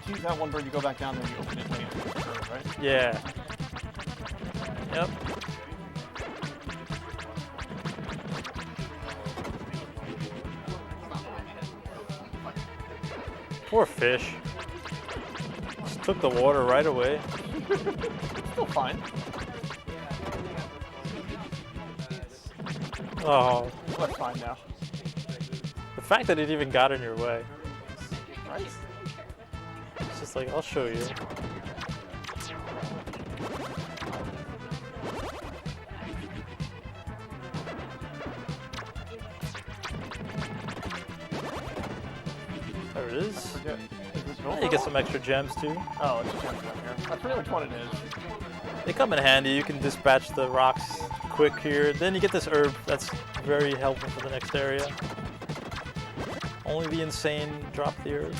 You choose that one bird, you go back down there, you open it, and you get the bird, right?
Yeah. Yep. Poor fish. Just took the water right away.
Still fine.
Oh.
That's fine now.
The fact that it even got in your way.
Right?
It's just like, I'll show you. There it is. Yeah, you get some extra gems too.
Oh, it's gems down here. That's pretty much what it is.
They come in handy. You can dispatch the rocks quick here. Then you get this herb. That's very helpful for the next area. Only the insane drop the herb.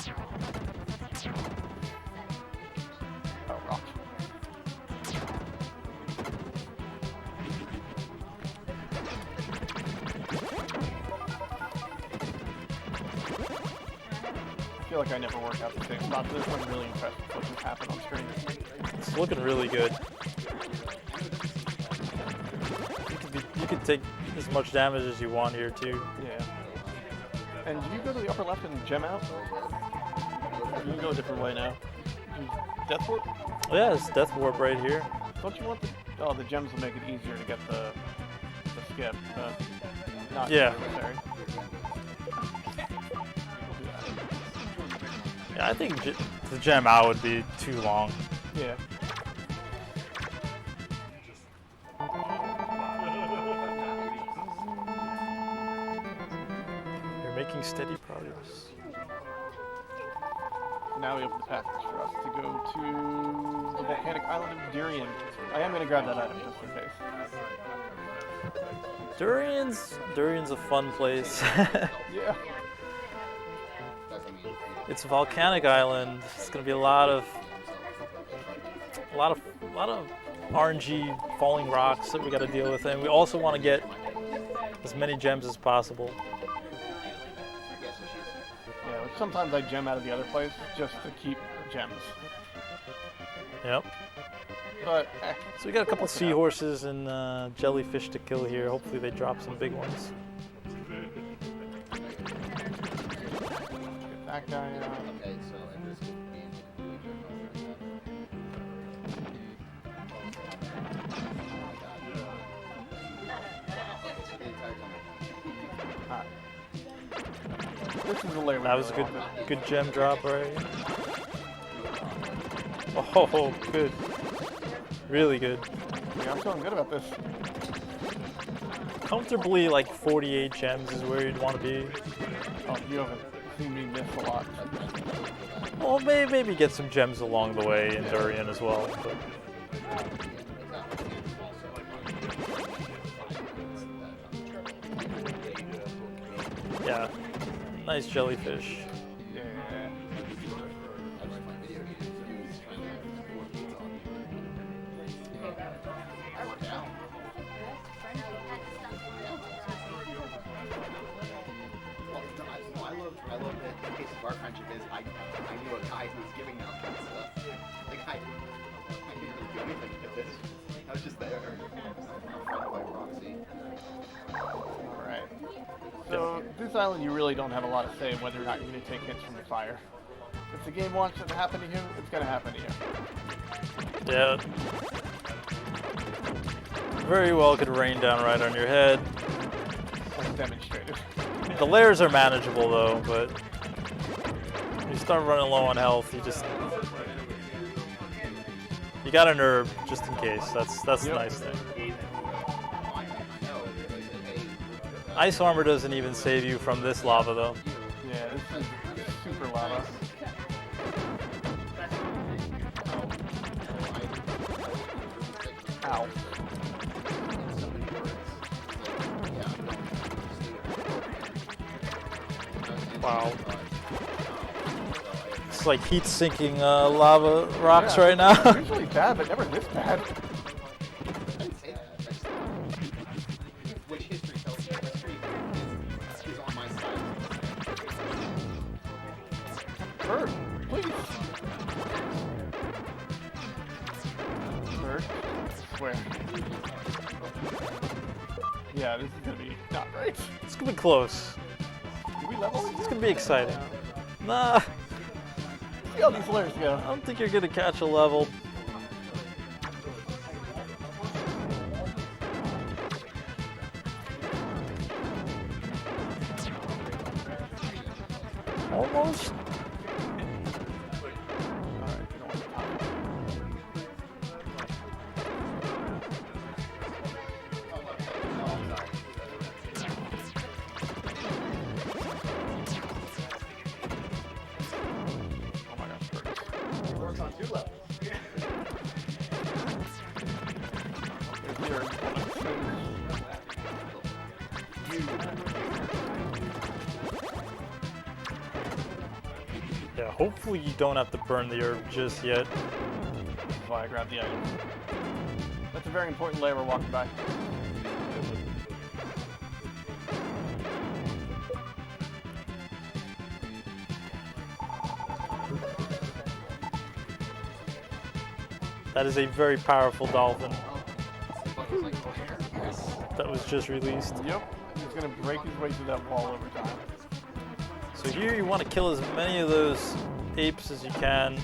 Oh, rock. I feel like I never work out the same spot. This one's really impressed with what just happened on screen.
It's looking really good. You could take as much damage as you want here too.
Yeah. And do you go to the upper left and gem out? Or you can go a different way now. Death warp?
Yeah, it's death warp right here.
Don't you want the... Oh, the gems will make it easier to get the skip. Not
Yeah.
necessary.
Yeah, I think the gem out would be too long.
Yeah.
You're making steady progress.
Now we open the package for us to go to the volcanic island of Durian. I am going to grab that item just in case.
Durian's a fun place.
Yeah.
It's a volcanic island. It's gonna be a lot of RNG falling rocks that we got to deal with, and we also want to get as many gems as possible.
Yeah, which sometimes I gem out of the other place just to keep gems.
Yep.
but
So we got a couple seahorses and jellyfish to kill here. Hopefully they drop some big ones.
Get that guy out.
Okay, so and this could be
This is the layer.
That was a good gem drop right here. Oh, good. Really good.
Yeah, I'm feeling good about this.
Comfortably like 48 gems is where you'd want to be.
Oh, you haven't seen me miss a lot.
Well, maybe get some gems along the way in Durian as well. But. Yeah, nice jellyfish.
Yeah.
I love that the case of our friendship is I knew a guy who was giving out that stuff. Like I didn't really do anything with this. I was just there. Friend by proxy.
Alright. So, this island you really don't have a lot of say in whether or not you're going to take hits from the fire. If the game wants it to happen to you, it's going to happen to you.
Yeah. Very well could rain down right on your head.
As demonstrated.
The layers are manageable though, but you start running low on health, you got an herb just in case. That's the nice thing. Ice armor doesn't even save you from this lava though.
Yeah, this is super lava. Ow.
Wow. It's like heat sinking lava rocks right now.
It's usually bad, but never this bad.
Which history tells you history is on my side.
Bird, please. Bird, swear. Yeah, this is gonna be not right.
It's gonna be close.
Do we level?
It's gonna be exciting. Nah,
See how these layers go.
I don't think you're gonna catch a level. Almost. Yeah, hopefully you don't have to burn the herb just yet.
That's why I grabbed the item. That's a very important layer we're walking by.
That is a very powerful dolphin that was just released.
Yep, he's gonna break his way through that wall over time.
So here you want to kill as many of those apes as you can.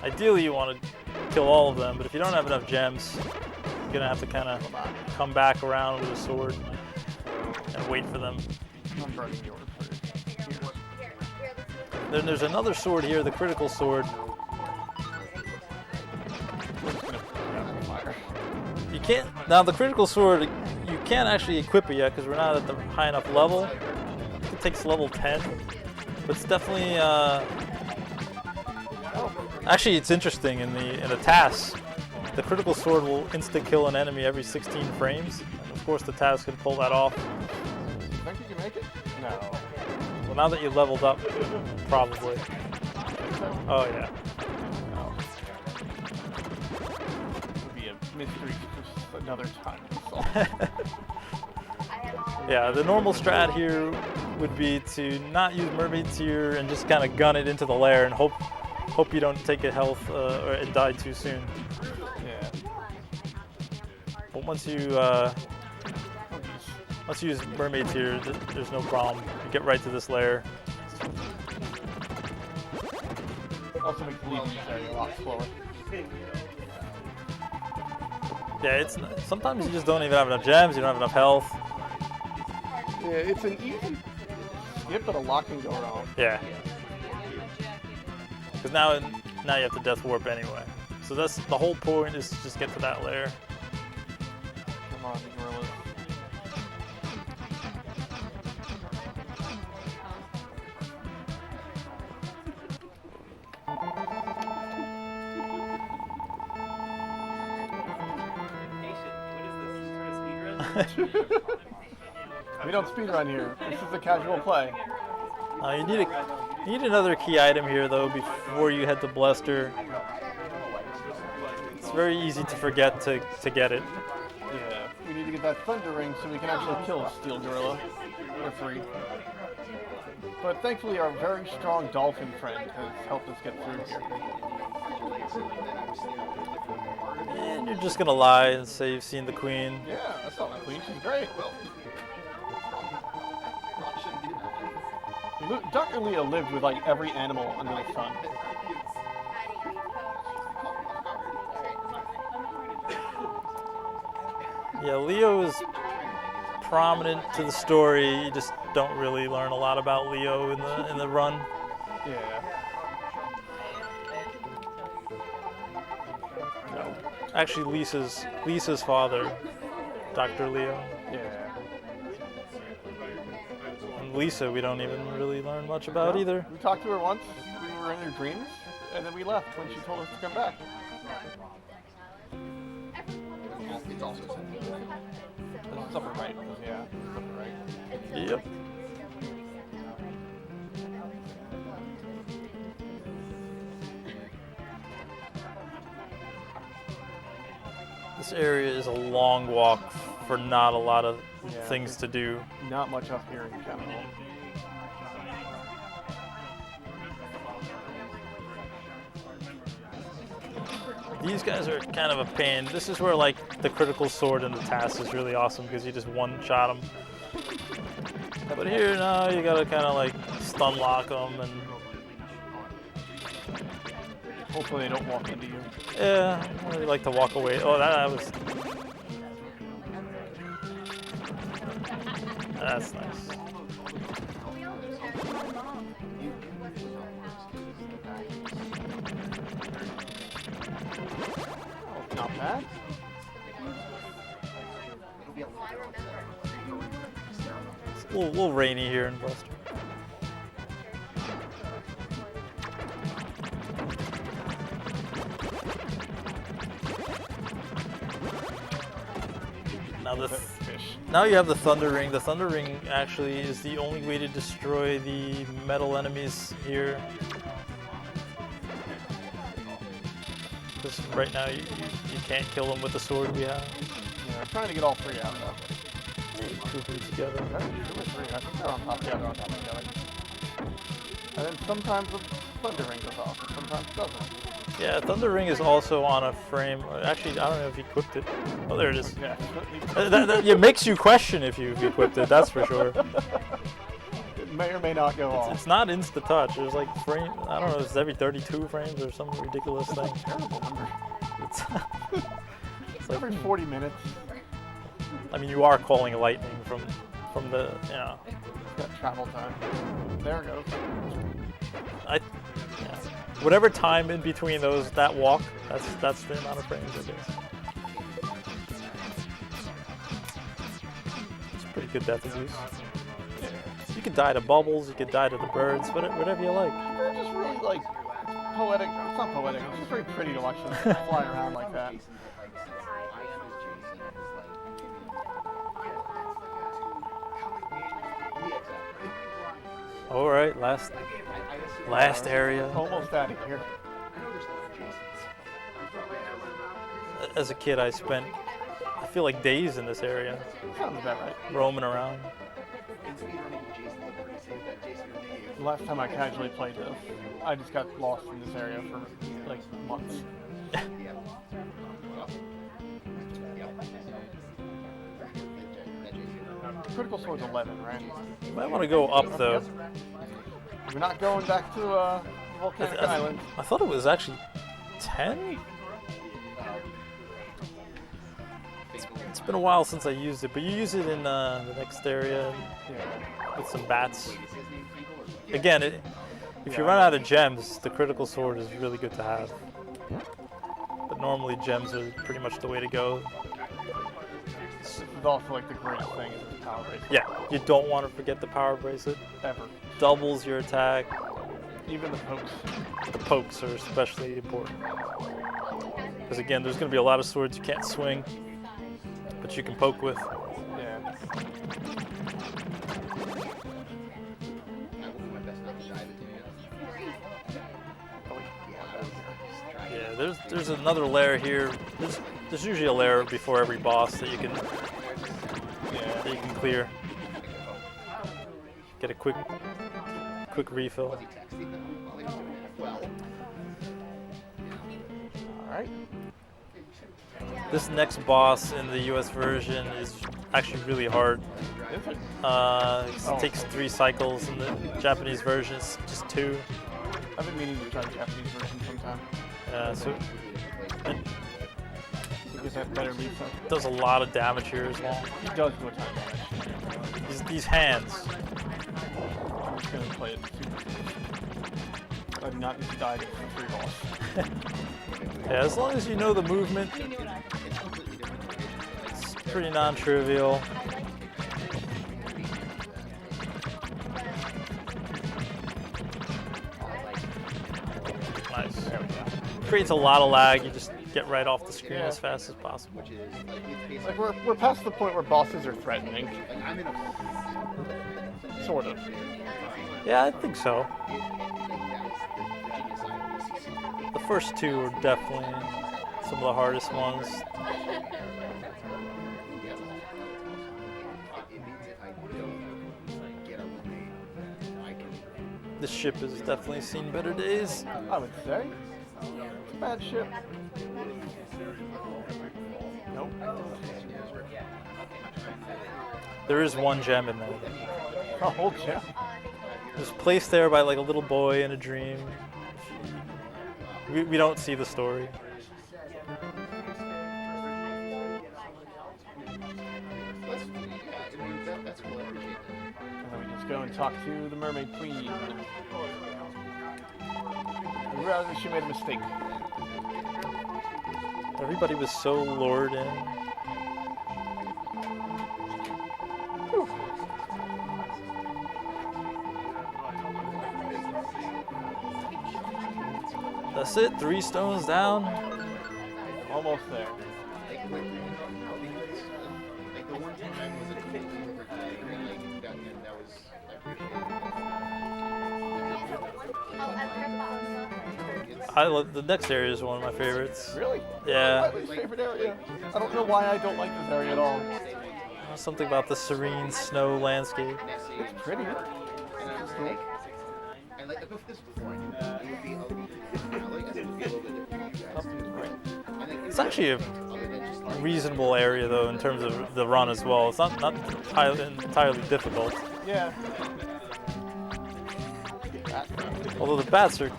Ideally you want to kill all of them, but if you don't have enough gems, you're gonna have to kind of come back around with a sword and wait for them.
I'm burning yours first.
Then there's another sword here, the critical sword.
We're just gonna put it out on fire.
You can't, now the critical sword, you can't actually equip it yet because we're not at the high enough level. It takes level 10, but it's definitely, actually it's interesting in the TAS. The critical sword will insta-kill an enemy every 16 frames. And of course the TAS can pull that off.
You think you can make it? No.
Well, now that you leveled up, probably. Oh yeah.
No. It would be a mystery for another time to solve.
Yeah, the normal strat here would be to not use mermaid tier and just kind of gun it into the lair and hope hope you don't take a health or die too soon.
Yeah.
But once you use mermaids here, there's no problem. You get right to this layer.
Also makes leaving this area a lot slower.
Yeah, sometimes you just don't even have enough gems. You don't have enough health.
Yeah, it's an easy skip, but a lot can go wrong.
Yeah. Because now you have to death warp anyway. So that's the whole point, is to just get to that layer.
Come on, gorillas. We don't speedrun here. This is a casual play.
You need another key item here though before you head to Bluster. It's very easy to forget to get it.
Yeah, we need to get that thunder ring so we can actually kill a steel gorilla. Or 3. But thankfully our very strong dolphin friend has helped us get through here.
And you're just gonna lie and say you've seen the queen.
Yeah, that's not my queen. She's great. Dr. Leo lived with like every animal under the sun.
Yeah, Leo is prominent to the story. You just don't really learn a lot about Leo in the run.
Yeah.
No. Actually, Lisa's father, Dr. Leo.
Yeah.
And Lisa, we don't even really learn much about either.
We talked to her once. We were in her dreams, and then we left when she told us to come back.
It's also
It's upper right. Yeah, it's upper right.
Yep. This area is a long walk for not a lot of things to do.
Not much up here in general.
These guys are kind of a pain. This is where like the critical sword in the task is really awesome because you just one-shot them. But here now you gotta kind of like stun lock them and
hopefully they don't walk into you.
yeah, I really like to walk away. Oh, that's nice.
Not bad.
It's a little rainy here in Buster. Now you have the Thunder Ring. The Thunder Ring actually is the only way to destroy the metal enemies here. Because right now you can't kill them with the sword we have.
Yeah, I'm trying to get all 3 out though.
Group them together.
I think 2 or 3. I think they're on top together, on top together. And then sometimes the Thunder Ring goes off, and sometimes it doesn't.
Yeah, Thunder Ring is also on a frame. Actually, I don't know if you equipped it. Oh, there it is.
Yeah.
It makes you question if you've equipped it, that's for sure.
It may or may not go off.
It's not insta-touch. There's like frame, I don't know, it's every 32 frames or some ridiculous thing.
Terrible number.
It's like,
Every 40 minutes.
I mean, you are calling lightning from the, you know.
It's got travel time. There it goes.
Yeah. Whatever time in between that walk, that's the amount of frames, I guess. It's a pretty good death abuse. You could die to bubbles, you could die to the birds, whatever you like.
They're just really like poetic. It's not poetic. It's just very pretty to watch them fly around like that.
All right, last area.
Almost out of here.
As a kid, I feel like days in this area,
Sounds about right.
roaming around.
In speedrunning, Jason looked pretty safe. That Jason gave.
The last time I casually played this, I just got lost in this area for like months.
Yep. Yep.
Critical Sword's 11, right?
You might want to go up though.
We're not going back to Volcanic Island.
I thought it was actually 10? It's been a while since I used it, but you use it in the next area with some bats. Again, if you run out of gems, the Critical Sword is really good to have. But normally gems are pretty much the way to go.
This is also like the greatest thing is the power bracelet.
Yeah, you don't want to forget the power bracelet.
Ever.
Doubles your attack.
Even the pokes.
The pokes are especially important. Because again, there's going to be a lot of swords you can't swing, but you can poke with.
Yeah.
Yeah, there's another lair here. There's usually a lair before every boss that you can clear. Get a quick refill.
Alright.
This next boss in the US version is actually really hard.
Is it?
It takes 3 cycles. In the Japanese version, it's just 2.
I've been meaning to try the Japanese version sometime.
So it
Because that better refill.
does a lot of damage here as well.
He does do a ton of damage.
These hands.
I'm just gonna play it super. I do not need to die to the 3 balls.
Yeah, as long as you know the movement, it's pretty non-trivial. Nice.
There we go.
Creates a lot of lag. You just get right off the screen as fast as possible.
Like we're past the point where bosses are threatening. Sort of.
Yeah, I think so. The first 2 are definitely some of the hardest ones. This ship has definitely seen better days.
I would say. It's a bad ship. Nope.
There is 1 gem in there.
A whole gem.
It was placed there by like a little boy in a dream. We don't see the story.
And then we just go and talk to the Mermaid Queen. I realized that she made a mistake.
Everybody was so lured in. Whew. That's it, 3 stones down.
Almost there.
I love the next area is one of my favorites.
Really?
Yeah.
My least favorite area. I don't know why I don't like this area at all.
Something about the serene snow landscape.
It's pretty. Cool.
It's actually a reasonable area though in terms of the run as well. It's not entirely difficult.
Yeah.
Although the bats are,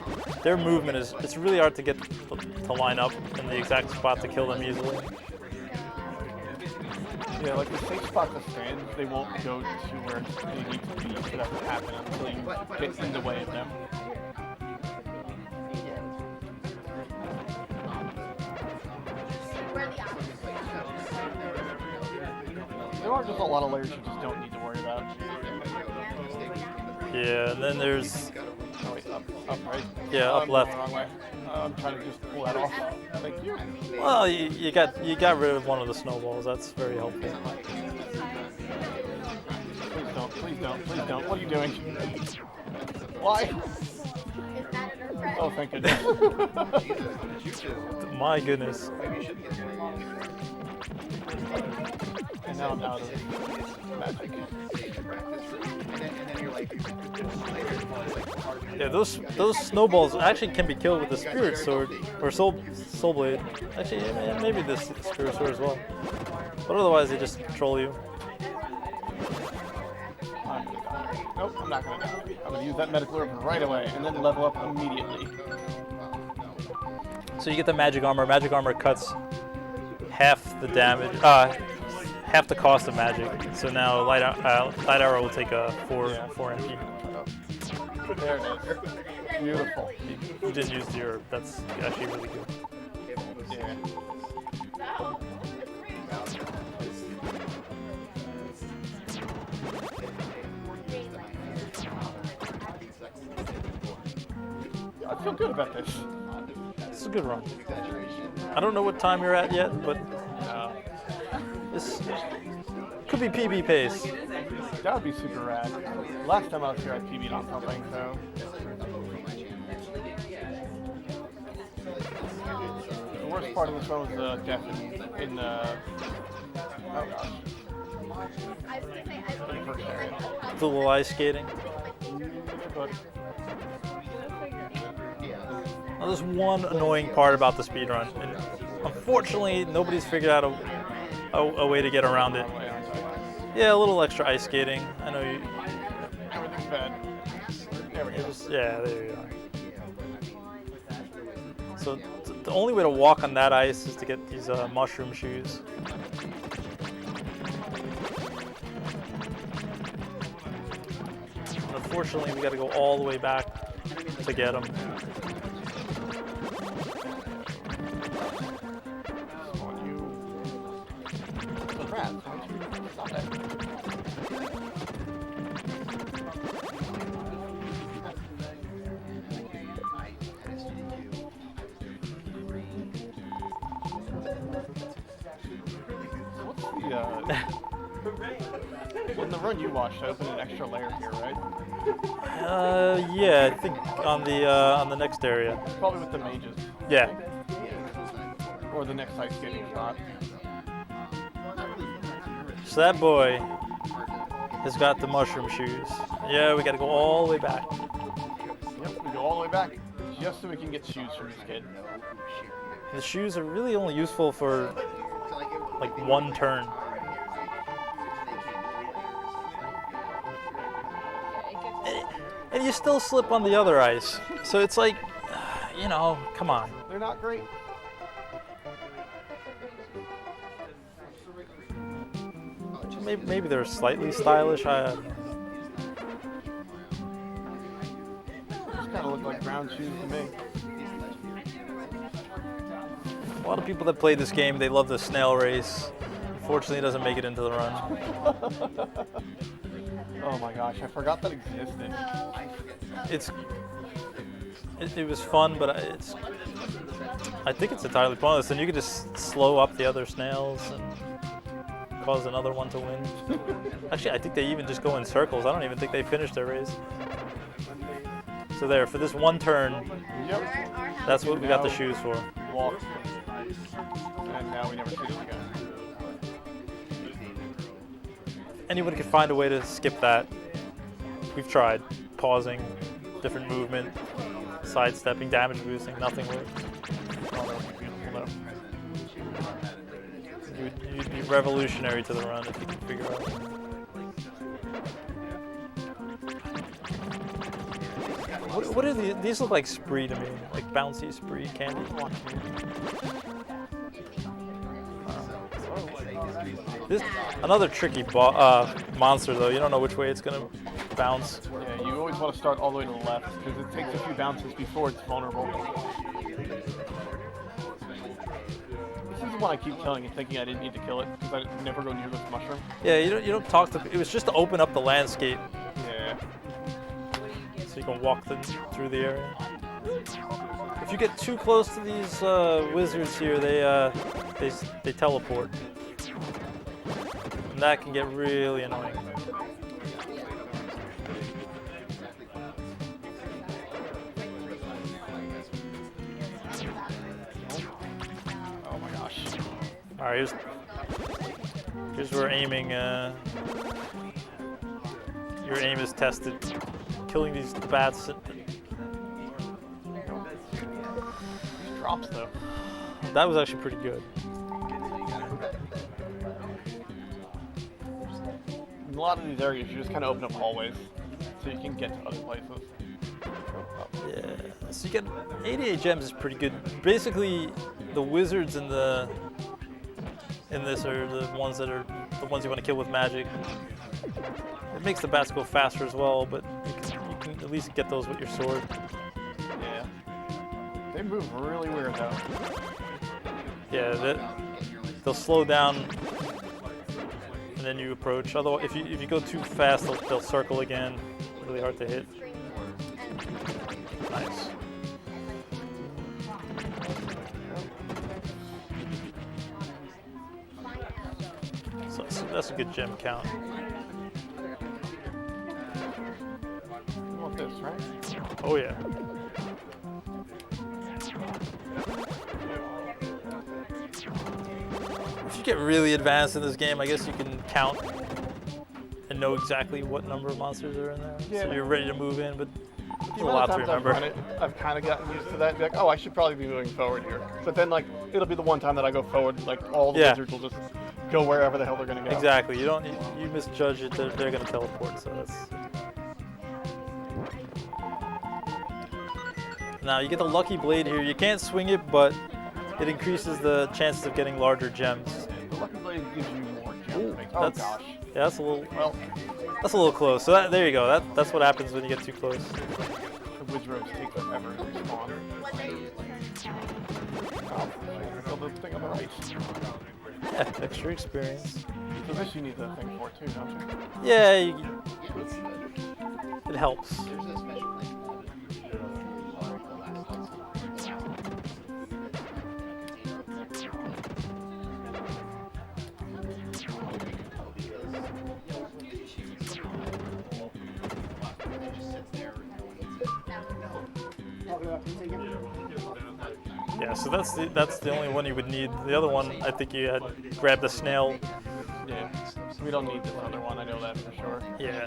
their movement is, it's really hard to get to line up in the exact spot to kill them easily.
Yeah, like the safe spot to stand, they won't go to where they need to be for that to happen until you get in the way of them. There are just a lot of layers you just don't need to worry about.
Yeah, and then there's,
Oh wait, up, right?
yeah,
Oh,
up
I'm
left.
going the wrong way. I'm trying to just pull that off. Thank you.
Well, you got rid of one of the snowballs. That's very helpful.
Please don't, please don't, please don't. What are you doing? Why? Oh, thank goodness.
My goodness.
Maybe you should get it.
And now I'm out of magic.
And then you're like,
Yeah, those snowballs actually can be killed with the spirit sword or soul blade. Actually, yeah, maybe this spirit sword as well. But otherwise, they just troll you.
I'm gonna die. Nope, I'm not gonna die. I'm gonna use that medical herb right away and then level up immediately.
So you get the magic armor. Magic armor cuts half the damage, half the cost of magic. So now light arrow will take a 4 MP.
There it is. Beautiful.
You didn't use the herb. That's actually really good.
Yeah. I feel good about this.
It's a good run. I don't know what time you're at yet, but this could be PB pace.
That would be super rad. Last time I was here, I PB'd on something, so. The worst part of this one was the death in the. Oh gosh. In the first area.
The little ice skating.
But
Now, there's one annoying part about the speedrun, and unfortunately, nobody's figured out a way to get around it. Yeah, a little extra ice skating. I know you.
everything's bad. There we go.
Yeah, there you are. So the only way to walk on that ice is to get these mushroom shoes. And unfortunately, we got to go all the way back to get them.
Stop it. In the run you watched, I opened an extra layer here, right?
Yeah, I think on the next area.
Probably with the mages.
Yeah.
Or the next ice skating spot.
So that boy has got the mushroom shoes. Yeah, we got to go all the way back.
Yep, we go all the way back just so we can get shoes from this kid.
The shoes are really only useful for like one turn. And you still slip on the other ice. So it's like, you know, come on.
They're not great.
Maybe they're slightly stylish.
Just kind of look like brown shoes to me.
A lot of people that play this game, they love the snail race. Unfortunately, it doesn't make it into the run.
Oh my gosh, I forgot that existed.
It was fun, but I think it's entirely pointless. And you could just slow up the other snails and cause another one to win. Actually, I think they even just go in circles. I don't even think they finish their race. So there, for this one turn,
Yep.
that's what we got the shoes for.
Walk. And now we never see them again.
Anybody could find a way to skip that. We've tried pausing, different movement, sidestepping, damage boosting, nothing works. Oh, that would be beautiful though. You'd be revolutionary to the run if you could figure out. What are these? These look like Spree to me, like bouncy Spree candy. This another tricky monster though. You don't know which way it's gonna bounce.
Yeah, you always want to start all the way to the left because it takes a few bounces before it's vulnerable. This is the one I keep killing and thinking I didn't need to kill it because I never go near this mushroom.
Yeah, you don't talk to. It was just to open up the landscape
Yeah.
so you can walk through the area. If you get too close to these wizards here, they teleport. And that can get really annoying. All right, here's where aiming. Your aim is tested. Killing these bats.
Drops though.
That was actually pretty good.
In a lot of these areas, you just kind of open up hallways, so you can get to other places.
Yeah. So you get 88 gems is pretty good. Basically, the wizards in this are the ones you want to kill with magic. It makes the bats go faster as well, but you can at least get those with your sword.
Yeah. They move really weird though.
Yeah, they'll slow down, and then you approach. Otherwise, if you go too fast, they'll circle again. Really hard to hit. Nice. So that's a good gem count.
You want this, right?
Oh yeah. If you get really advanced in this game, I guess you can count and know exactly what number of monsters are in there.
Yeah.
So you're ready to move in, but there's a
The
lot
amount
to
of times
remember.
I've run it, I've kind of gotten used to that. And be like, oh, I should probably be moving forward here. But then, like, it'll be the one time that I go forward, like, all the wizards will just go wherever the hell they're gonna go.
Exactly. You misjudge it. They're gonna teleport. So that's. Now you get the lucky blade here. You can't swing it, but it increases the chances of getting larger gems.
The lucky blade gives you more gems.
Ooh,
Oh
that's-
gosh.
Yeah, that's a little.
Well,
That's a little close. So there you go. That's what happens when you get too close.
the wizards take forever to respawn. Oh, kill the thing on the right.
Yeah, extra experience.
So this you need the thing for too, don't you?
Yeah,
Yeah,
it helps.
there's a special thing.
Yeah, so that's the only one you would need. The other one, I think you had grabbed the snail.
Yeah. We don't need this other one, I know that for sure.
Yeah.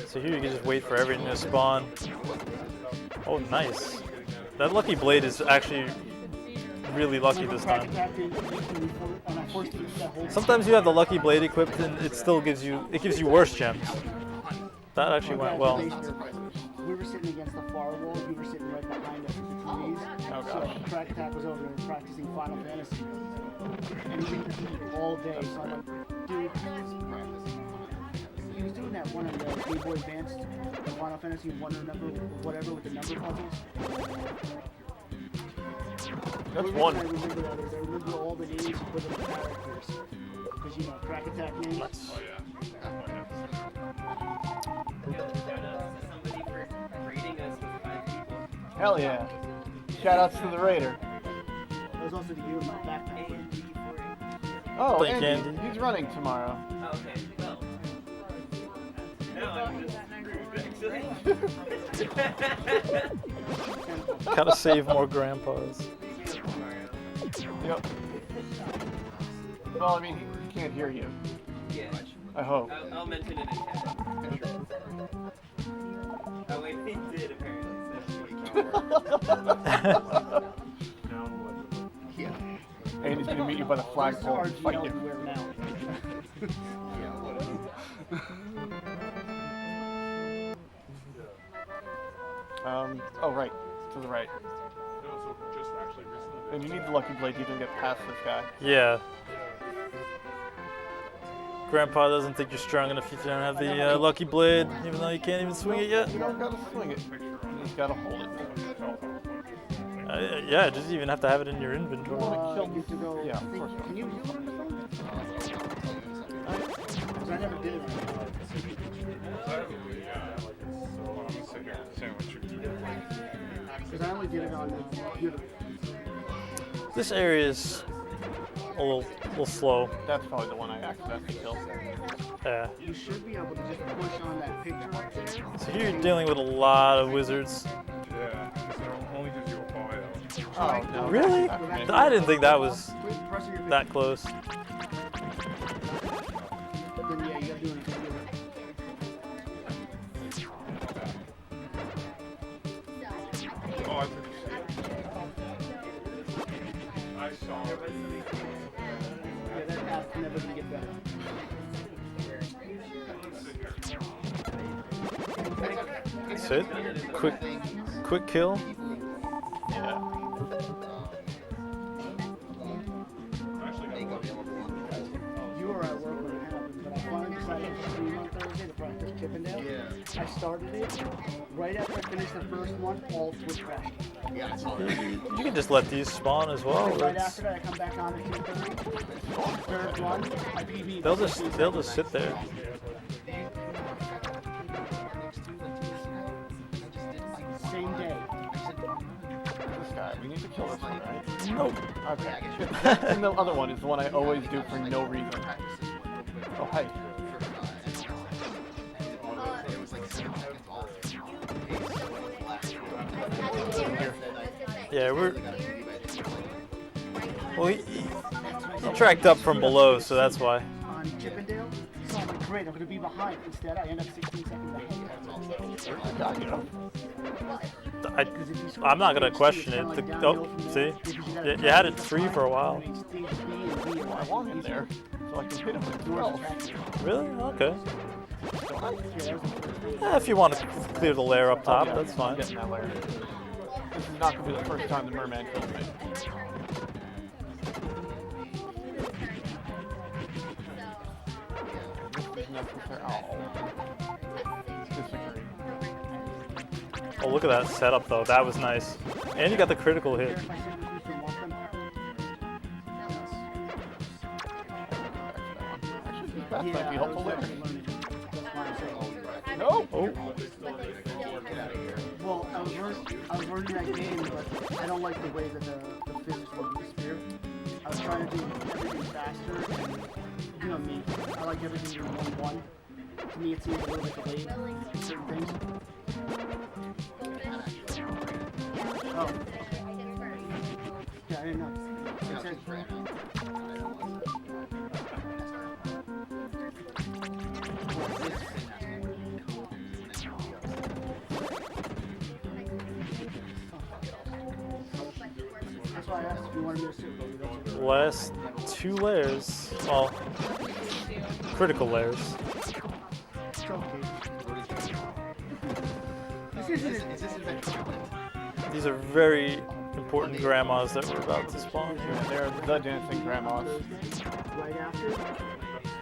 So here you can just wait for everything to spawn. Oh, nice. That lucky blade is actually really lucky this time. Sometimes you have the lucky blade equipped and it still gives you worse gems. That actually went well.
We were sitting against the far wall, you were sitting right behind us with the TVs.
Oh,
So
gosh.
Track Attack was over there practicing Final Fantasy. And he did all day, so I'm like, dude, he was doing that one on the Game Boy Advanced, the Final Fantasy one or number, whatever, with the number puzzles.
That's
The
one.
reason I remember that is I remember all the names of the characters. Because, you know, Track Attack names.
Hell yeah. Shoutouts to the Raider.
That was also the year of my backpack.
Oh,
Thank
Andy,
Andy.
he's running tomorrow.
Okay, well. Now I'm just
Gotta save more grandpas.
Yep. Well, I mean, he can't hear you.
Yeah,
I hope.
I'll mention it in chat. Oh wait, he did apparently.
Yeah.
Andy's gonna meet you by the flagpole and fight you.
everywhere now.
Yeah, whatever.
Oh right, to the right. And you need the lucky blade to even get past this guy.
Yeah. Grandpa doesn't think you're strong enough if you don't have the lucky blade, even though you can't even swing it yet.
You don't gotta swing it. You just gotta hold it.
Yeah, just even have to have it in your inventory.
Kill
You have to go.
Yeah,
I
of
think-
course.
Can you heal on the phone? Because I never did it. Because I only did it on computer.
This area is a little little slow.
That's probably the one I accidentally killed.
Yeah.
You should be able to just push on that picture up there.
So here you're dealing with a lot of wizards.
Yeah, it only gives you a file.
Oh, no.
Really?
That's
I didn't think that was
Press your
that close.
Then yeah, you gotta do it.
Oh, I didn't see it. I saw it.
Yeah, that path's never gonna get better.
That's it. Quick kill.
Yeah.
You were at work when it happened, but I finally decided to stream on Thursday to practice Chippendale.
Yeah.
I started it. Right after I finished the first one, all Twitch crashed.
Yeah, I saw that.
You can just let these spawn as well.
Right
It's-
after that, I come back on at 2:30. Third one, I PB.
They'll just sit there.
Same day.
This guy. We need to kill this one, right?
Nope.
Okay. And the other one is the one I always do for no reason. Oh, hey.
Yeah, well, he tracked up from below, so that's why.
On Chippendale, so I'm like, great, I'm gonna be behind. Instead, I end up 16 seconds ahead.
God, you know.
I'm not gonna question it. Oh, see, you had it free for a while.
I want him there, so I can hit him with 12.
Really? Okay. If you want to clear the layer up top, that's
I'm
fine.
getting that layer. This is not going to be the first time the merman kills me. This is necessary. Oh. Disagree.
Oh, look at that setup though. That was nice. And you got the critical hit.
That might be helpful later.
No.
Oh,
Well, I was learning that game, but I don't like the way that the physics work with the spear. I was trying to do everything faster, and you know me, I like everything in 1-1. To me, it seems a little bit delayed in certain things. Oh. Yeah, I didn't know. It says- That's why I asked if you wanted me to sit with you.
last 2 layers. Well, critical layers.
It's okay. This isn't
Is this adventure?
These are very important grandmas that we're about to spawn here.
And they're the dancing grandmas.
right after.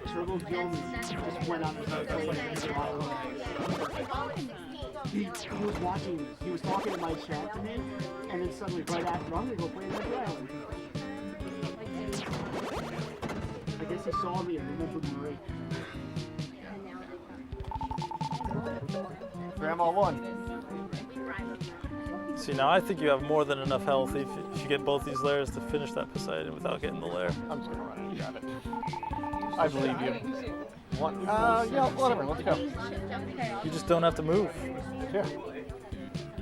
Turbo Gilman just went on his own play. He was watching me. He was talking to my chat to me, and then suddenly, right after, I'm gonna go play Red Island. I guess he saw me and remembered me right.
Grandma won.
See, now I think you have more than enough health if you get both these layers to finish that Poseidon without getting the layer.
I'm just gonna run and grab it. I believe you. One. Yeah, whatever. Let's go.
You just don't have to move.
Here.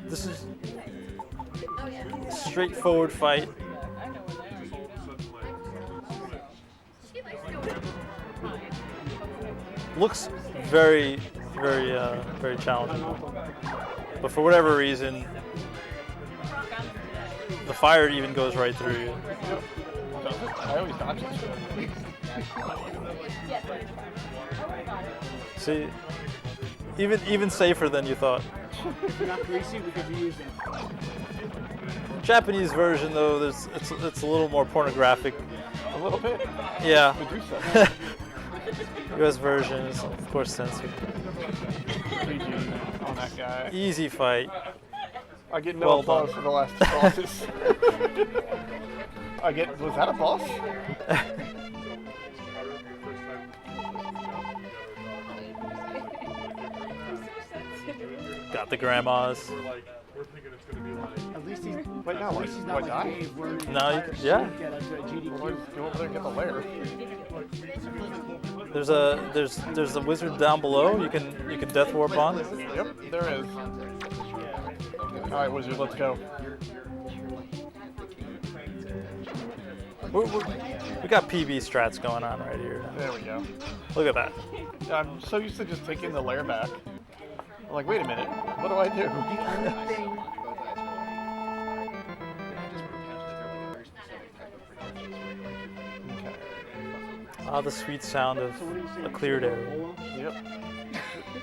This is a straightforward fight. Looks very, very challenging. But for whatever reason, the fire even goes right through you.
I always dodge it.
See, even safer than you thought.
If you're not greasy, we could be using.
Japanese version though, it's a little more pornographic.
A little bit.
Yeah.
Medusa.
US version is of course censored.
GG on that guy.
Easy fight.
I get no
Well
applause
done.
for the last two bosses. Was that a boss?
Got the grandmas.
We're thinking it's gonna be like.
At least he's,
Wait, now
at
what?
least he's
Do I
not like
die?
Dave learning
No, you
entire
can- yeah.
shit, get a GDQ.
Well, just go over there and get the lair.
There's a wizard down below. You can death warp on.
Yep, there is. Alright, wizard, let's go.
We got PB strats going on right here.
There we go.
Look at that.
I'm so used to just taking the lair back. I'm like, wait a minute, what do I do?
Ah, the sweet sound of a cleared area.
Yep.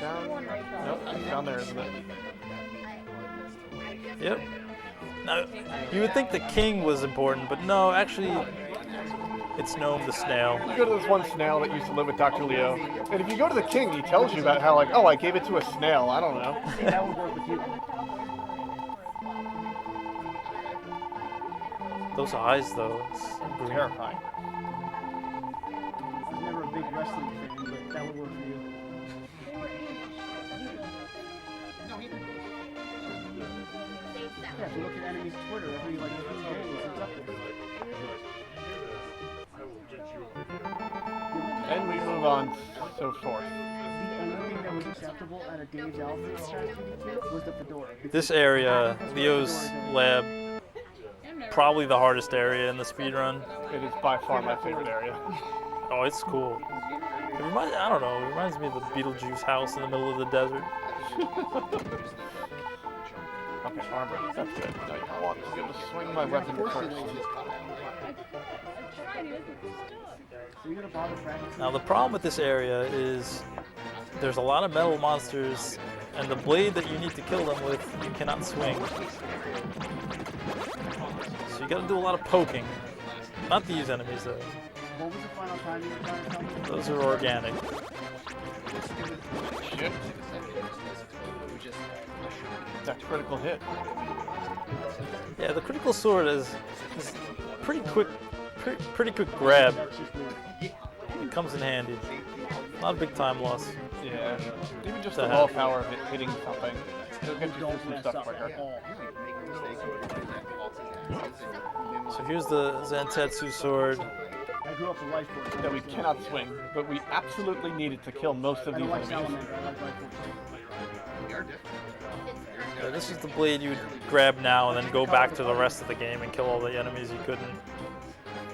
Down. Nope, it's down there, isn't it?
Yep. Now, you would think the king was important, but no, actually, it's Gnome the snail.
You go to this one snail that used to live with Dr. Leo, and if you go to the king, he tells you about how, like, oh, I gave it to a snail. I don't know.
See, that would work with you.
Those eyes, though, it's green.
Terrifying.
I was never a big wrestling fan, but that would work for you. Yeah, if you look at enemies' Twitter, every like 3 days, it's up there.
And we move on so forth.
The only thing that was acceptable at a Dave's Alpha was the fedora.
This area, Leo's lab, probably the hardest area in the speedrun.
It is by far my favorite area.
Oh, it's cool. It reminds, I don't know, it reminds me of the Beetlejuice house in the middle of the desert.
Okay, armor. That's good. I want to be able to swing my weapon first.
So you're gonna bother practicing?
Now the problem with this area is there's a lot of metal monsters, and the blade that you need to kill them with, you cannot swing. So you gotta do a lot of poking. Not these enemies though.
What was the final time you were trying to tell me?
Those are organic.
Shit. That's critical hit.
Yeah, the critical sword is pretty quick, pretty quick grab.
That's just weird.
It comes in handy. Not a big time loss.
Yeah. Even just
To
the
have.
raw power of it hitting something. It'll get you through
Don't
some
mess
stuff
up
quicker.
at all.
So here's the Zantetsu sword.
I grew up with life force.
That we cannot swing, but we absolutely needed to kill most of
I
these
don't like
enemies.
salamander. I like life force.
Yeah, this is the blade you'd grab now and then go back to the rest of the game and kill all the enemies you couldn't.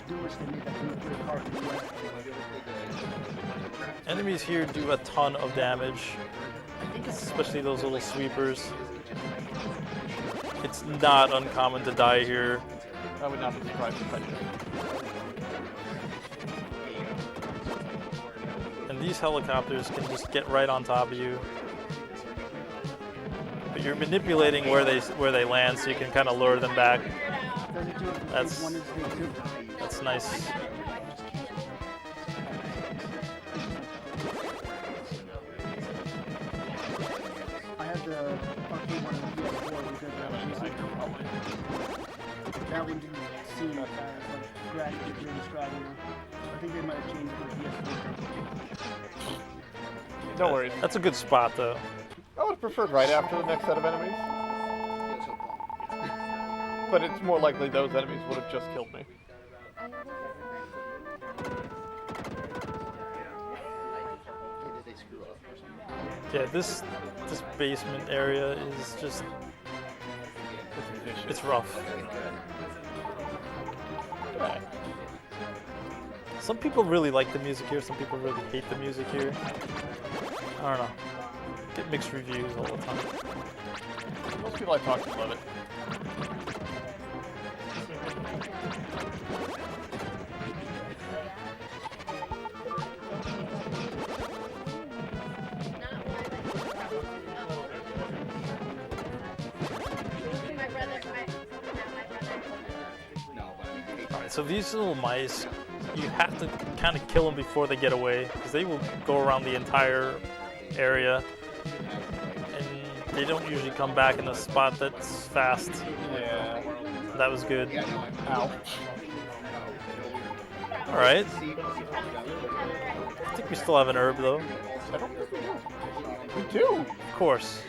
Do what they need to do to hard to do it.
Enemies here do a ton of damage, especially those little sweepers. It's not uncommon to die here.
I would not be surprised if I did.
And these helicopters can just get right on top of you. But you're manipulating where they land so you can kind of lure them back.
Does it do it for
That's-
stage 1 and stage 2?
That's nice.
I had the arcade one on the PS4 because that one didn't seem as like gradually during striving. I think they might have changed it for PS4.
Don't worry.
That's a good spot though.
I would have preferred right after the next set of enemies. But it's more likely those enemies would have just killed me.
Did they screw up or something?
Yeah, this basement area is just, it's rough. Some people really like the music here, some people really hate the music here. I don't know. Get mixed reviews all the time.
Most people I talk to love it.
Alright, so these little mice, you have to kind of kill them before they get away, because they will go around the entire area, and they don't usually come back in a spot that's fast.
Yeah.
That was good.
Ow.
Alright. I think we still have an herb though.
I don't think we do. We do.
Of course.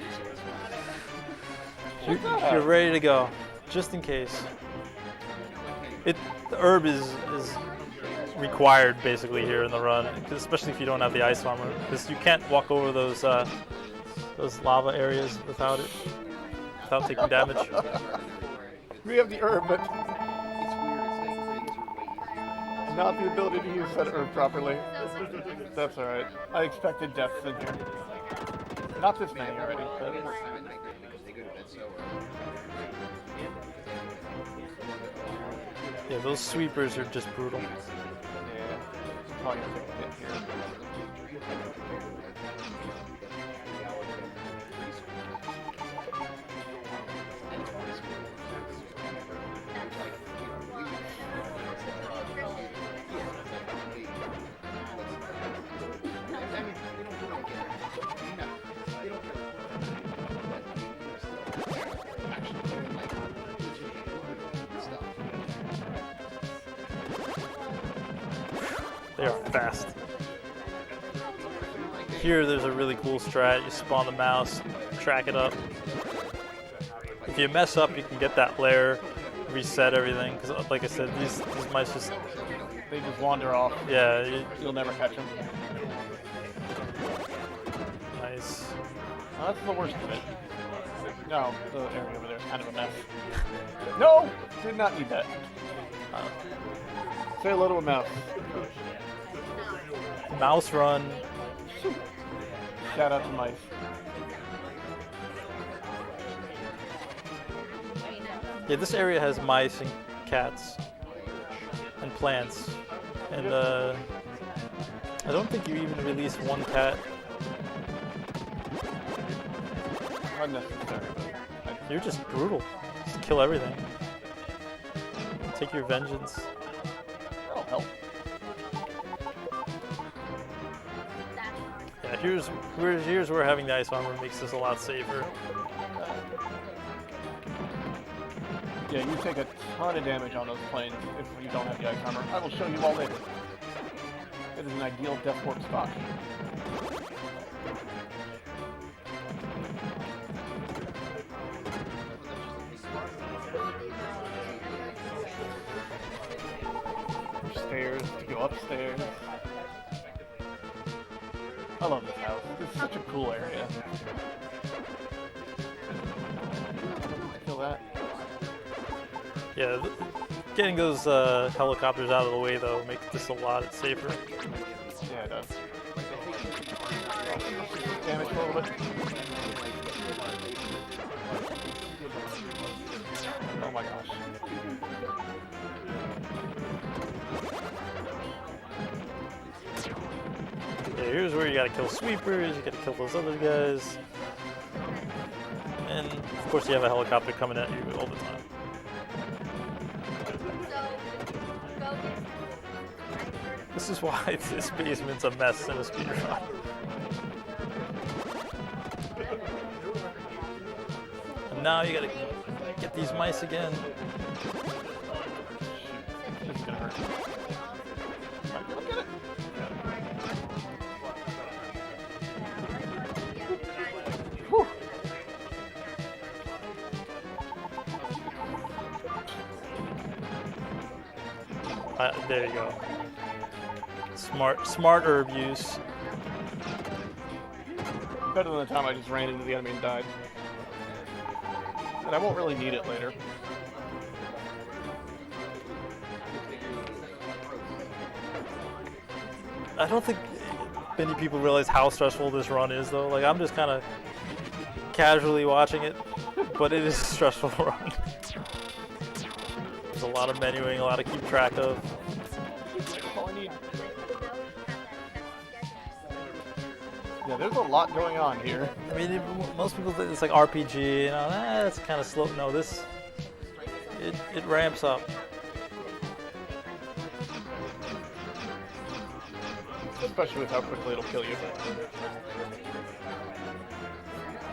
You're ready to go. just in case. The herb is required basically here in the run, especially if you don't have the ice armor, because you can't walk over those lava areas without taking damage.
We have the herb, but
It's weird. It's like things are way easier.
not the ability to use that herb properly. That's alright. I expected deaths in here. Not this many already,
I
but
get more time at night because they go to bed so early.
Yeah, those sweepers are just brutal.
yeah. Probably gonna take a hit here.
They are fast. Here, there's a really cool strat. You spawn the mouse, track it up. If you mess up, you can get that layer, reset everything. Because, like I said, these mice just,
They just wander off.
yeah,
You'll never catch them.
nice.
Oh, that's the worst of it. No, the area over there is kind of a mess. No! Did not need that. Say hello to a mouse.
Mouse run.
Shout out to mice.
Yeah, this area has mice and cats and plants. And I don't think you even release one cat.
Unnecessary.
You're just brutal. Just kill everything. Take your vengeance.
That'll help.
Yeah, here's where having the ice armor makes this a lot safer.
Yeah, you take a ton of damage on those planes if you don't have the ice armor. I will show you all later. It is an ideal death warp spot. Stairs to go upstairs. I love this house. This is such a cool area. Feel that?
Yeah, getting those helicopters out of the way though makes this a lot safer.
Yeah, it does. Damage a little bit. Oh my gosh.
Yeah, here's where you gotta kill sweepers, you gotta kill those other guys. And of course you have a helicopter coming at you all the time. This is why this basement's a mess in a speedrun. And now you gotta get these mice again.
This is gonna hurt. Look at it. Whew.
There you go. Smart herb use.
Better than the time I just ran into the enemy and died. And I won't really need it later.
I don't think many people realize how stressful this run is, though. Like, I'm just kind of casually watching it, but it is a stressful run. There's a lot of menuing, a lot to keep track of.
All I need. Yeah, there's a lot going on here.
I mean, most people think it's like RPG, you know, it's kind of slow. No, this, it ramps up.
Especially with how quickly it'll kill you.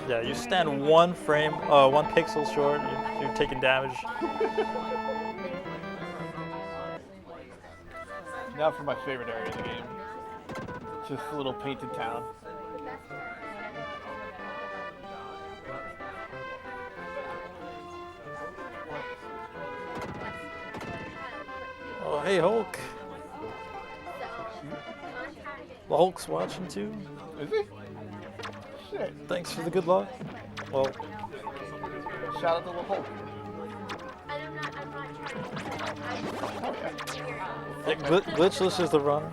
Yeah, you stand one pixel short, you're taking damage.
Now for my favorite area of the game. Just a little painted town.
Hey, Hulk. The Hulk's watching too.
Is he? Shit.
Thanks for the good luck. Well,
Shout out to the Hulk.
yeah, Gliitchless is the runner.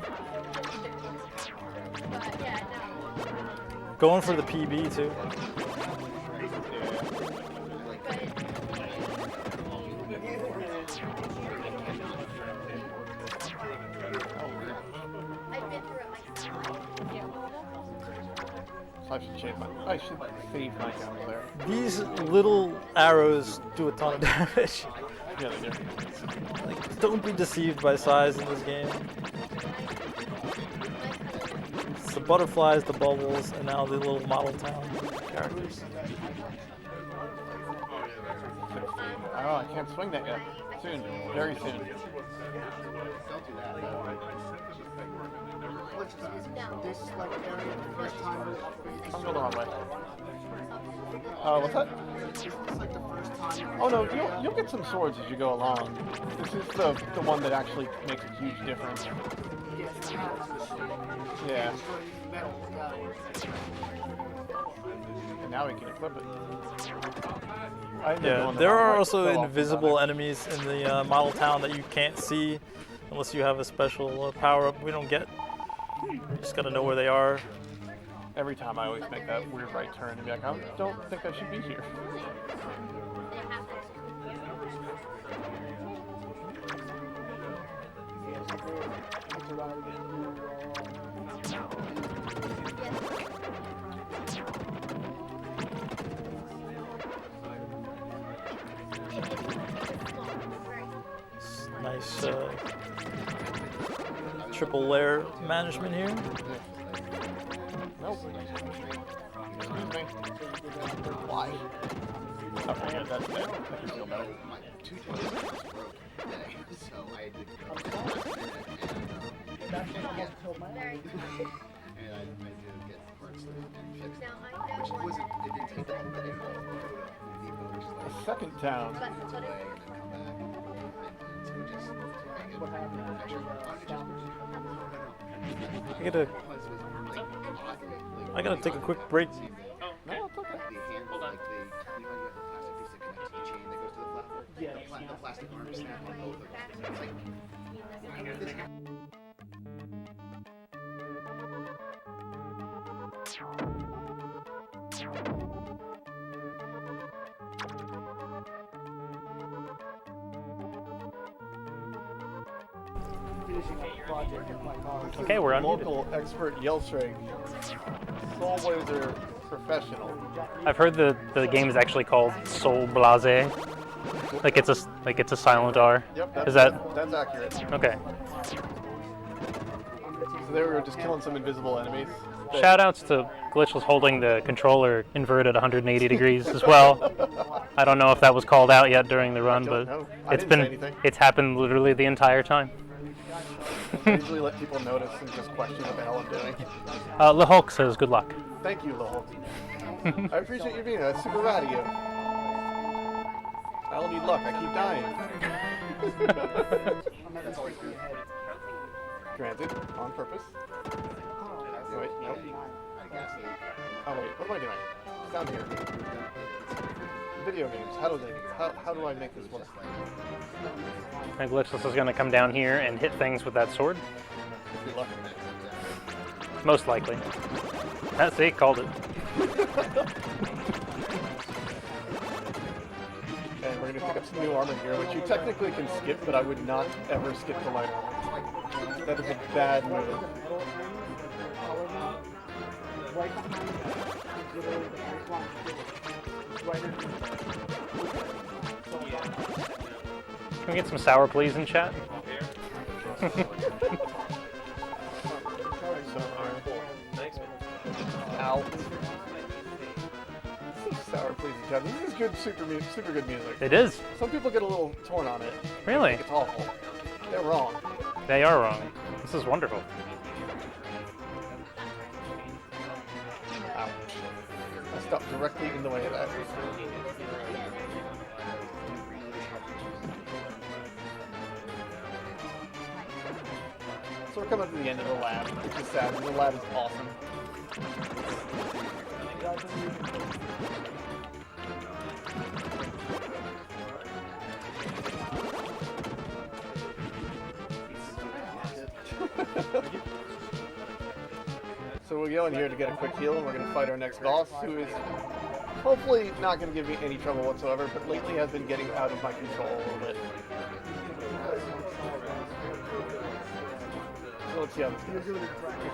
Going for the PB too.
So I should save my guns there.
These little arrows do a ton of damage.
Yeah, they do.
Like, don't be deceived by size in this game. It's the butterflies, the bubbles, and now the little model town characters.
Oh, I can't swing that yet. Soon, very soon.
This like area the first time.
I'm going the wrong way. What's that?
This is like the first time.
Oh no, you'll get some swords as you go along. This is the one that actually makes a huge difference. Yeah. And now we can equip it.
Yeah, there are also invisible enemies in the model town that you can't see unless you have a special power-up we don't get. You just gotta know where they are.
Every time I always make that weird right turn and be like, I don't think I should be here.
Nice triple layer management here.
Nope. Excuse me. Why? Okay, yeah, that's better. That can feel better.
My two toys broke today, so I had to go and I did get parts and fix them. Which wasn't, it didn't take that long, but it
The second town.
away and then come back. And so we just, what happened?
I gotta take a quick break.
No, it's okay.
The handle, like the, you know, you have the plastic piece that connects to the chain that goes to the platform? Yeah. The plastic arm snap on both of them. It's like, why would this happen?
Okay, we're unmuted.
Local expert Yelstrig. Soul Blazer professional.
I've heard the game is actually called Soul Blase. Like it's a silent R.
Yep, that's accurate.
Okay?
So they were just killing some invisible enemies.
Shout outs to Gliitchless holding the controller inverted 180 degrees as well. I don't know if that was called out yet during the run, but
know. I
it's
didn't say
been
anything.
it's happened literally the entire time.
I usually let people notice and just question what the hell I'm doing.
Le Hulk says good luck.
Thank you, Lil. I appreciate you being here. That's super rad of you. I don't need luck. I keep dying. Granted, on purpose. Wait, nope. Oh wait, what am I doing? It's down here. Video games. How do I make this work?
And Gliitchless is going to come down here and hit things with that sword.
Good luck.
Most likely. See, called it.
And we're gonna pick up some new armor here, which you technically can skip, but I would not ever skip the light armor. That is a bad move.
Can we get some sour please in chat?
Ow. Sour please each other. This is good, super good music.
It is.
Some people get a little torn on it.
Really?
It's awful. They're wrong.
They are wrong. This is wonderful.
Ow. I stepped directly in the way of that. coming to the end of the lab, which is sad. The lab is awesome. So we're going here to get a quick heal, and we're going to fight our next boss, who is hopefully not going to give me any trouble whatsoever, but lately has been getting out of my control a little bit. So let's see how this
You're
goes.
doing it practice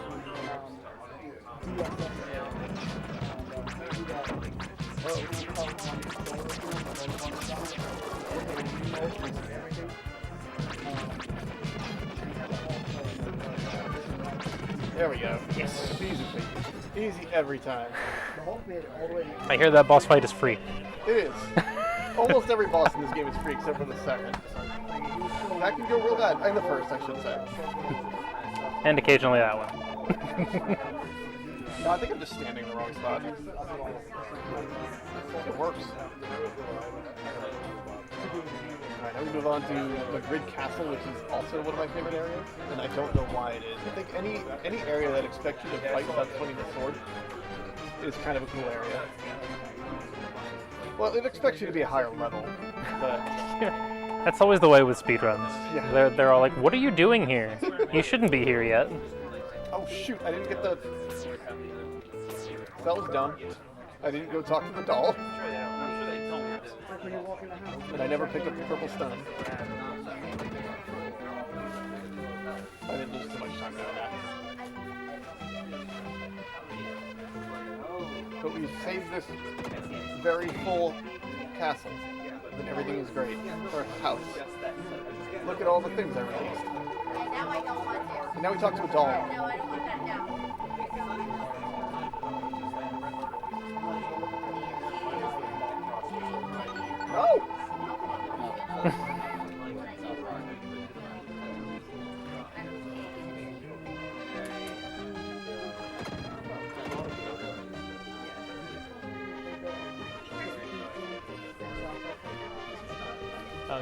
There we go. Yes. Easy. Easy every time.
I hear that boss fight is free.
It is. Almost every boss in this game is free except for the second. That can go real bad. And the first, I should say.
And occasionally that one.
No, I think I'm just standing in the wrong spot. It works. Alright, now we move on to the Grid Castle, which is also one of my favorite areas, and I don't know why it is. I think any area that expects you to fight without swinging the sword is kind of a cool area. Well, it expects you to be a higher level, but...
That's always the way with speedruns.
Yeah.
They're all like, what are you doing here? You shouldn't be here yet.
Oh shoot, I didn't get the... That was dumb. I didn't go talk to the doll. And I never picked up the purple stone. I didn't lose too much time doing that. But we saved this very full castle. And everything is great. Or house. Look at all the things I released.
And now I don't want to.
And now we talk to a doll.
No, I don't want that now.
Oh!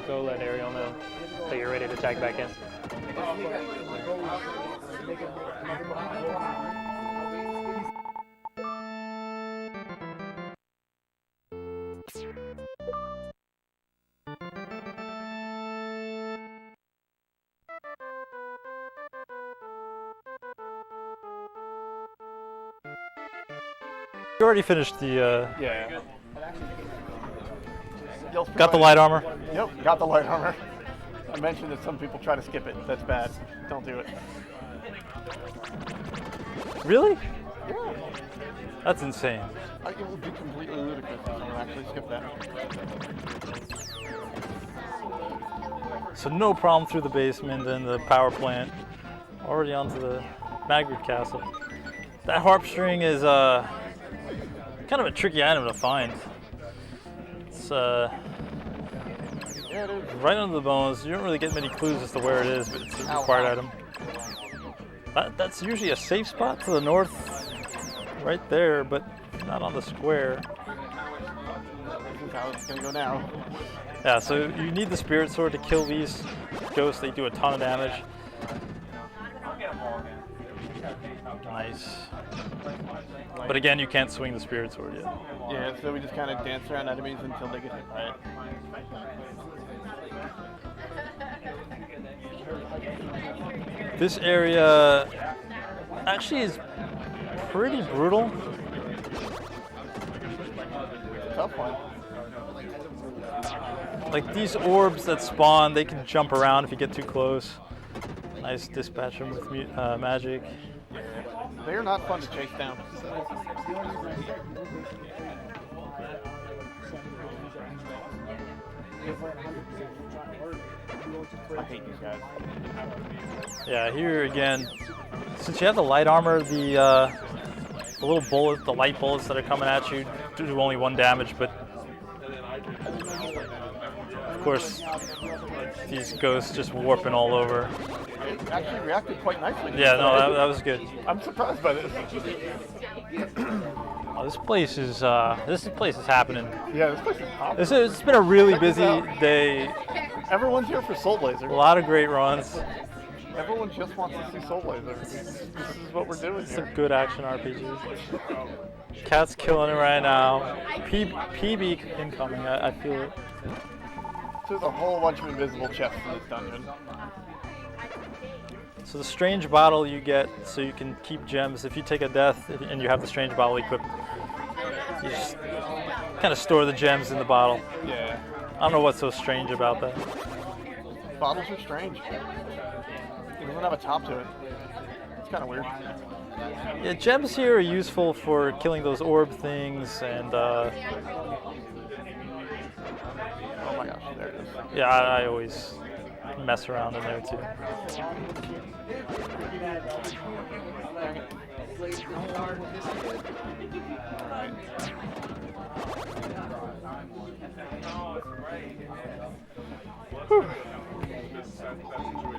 Go let Ariel know that you're ready to tag back in.
You already finished the,
Yeah.
got the light armor?
Yep, got the light armor. I mentioned that some people try to skip it. That's bad. Don't do it.
Really?
Yeah.
That's insane.
It would be completely ludicrous if someone actually skipped that.
So no problem through the basement and the power plant. Already onto the Magritte Castle. That harp string is kind of a tricky item to find. It's
Yeah, it is.
right under the bones. You don't really get many clues as to where it is, but it's a required item. That's usually a safe spot to the north, right there, but not on the square.
This is how it's gonna go now.
Yeah, so you need the spirit sword to kill these ghosts. They do a ton of damage. Nice. But again, you can't swing the spirit sword yet.
Yeah, so we just kind of dance around enemies until they get hit by it.
This area actually is pretty brutal.
Tough one.
Like these orbs that spawn, they can jump around if you get too close. Nice dispatch them with magic.
They are not fun to chase down. I hate these guys.
Yeah, here again, since you have the light armor, the little bullet, the light bullets that are coming at you do only 1 damage, but of course these ghosts just warping all over.
It actually reacted quite nicely.
Yeah, no, that was good.
I'm surprised by this.
Oh, this place is happening.
Yeah, this place is popping.
It's been a really
Check this
busy
out.
day.
Everyone's here for Soul Blazer.
A lot of great runs.
Everyone just wants to see Soul Blazer. This is what we're doing
It's a
here.
good action RPG. Cat's killing it right now. PB incoming. I feel it.
So there's a whole bunch of invisible chests in this dungeon.
So the strange bottle you get so you can keep gems. If you take a death and you have the strange bottle equipped, you just kind of store the gems in the bottle.
Yeah.
I don't know what's so strange about that.
Bottles are strange. It doesn't have a top to it. It's kind of weird.
Yeah, gems here are useful for killing those orb things and
Oh my gosh, there it is.
yeah, I always mess around in there too.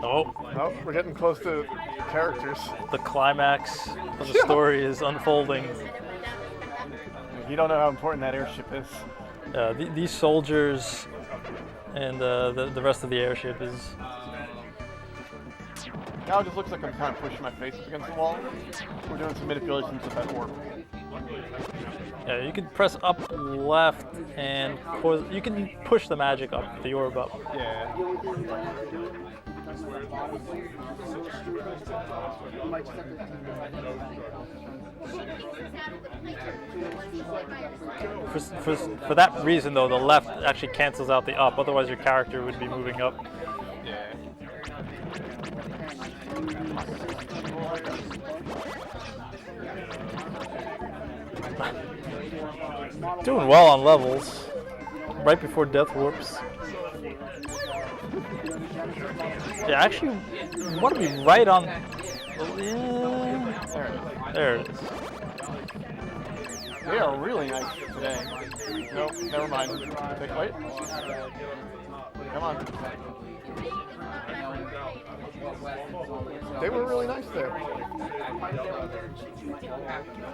Oh,
Oh, we're getting close to characters.
the climax of the story is unfolding.
You don't know how important that airship is.
These soldiers and the rest of the airship is.
Now it just looks like I'm kind of pushing my face up against the wall. We're doing some manipulations with that orb.
Yeah, you can press up left and you can push the magic up, the orb up.
Yeah.
The only thing you might have to do because of the bottom plate, you might just have to
For that reason though, the left actually cancels out the up, otherwise your character would be moving up.
Yeah.
Doing well on levels, right before death warps. Yeah, actually, you want to be right on. Yeah, there it is.
They are really nice today. Nope, never mind. Wait. Come on. They were really nice there.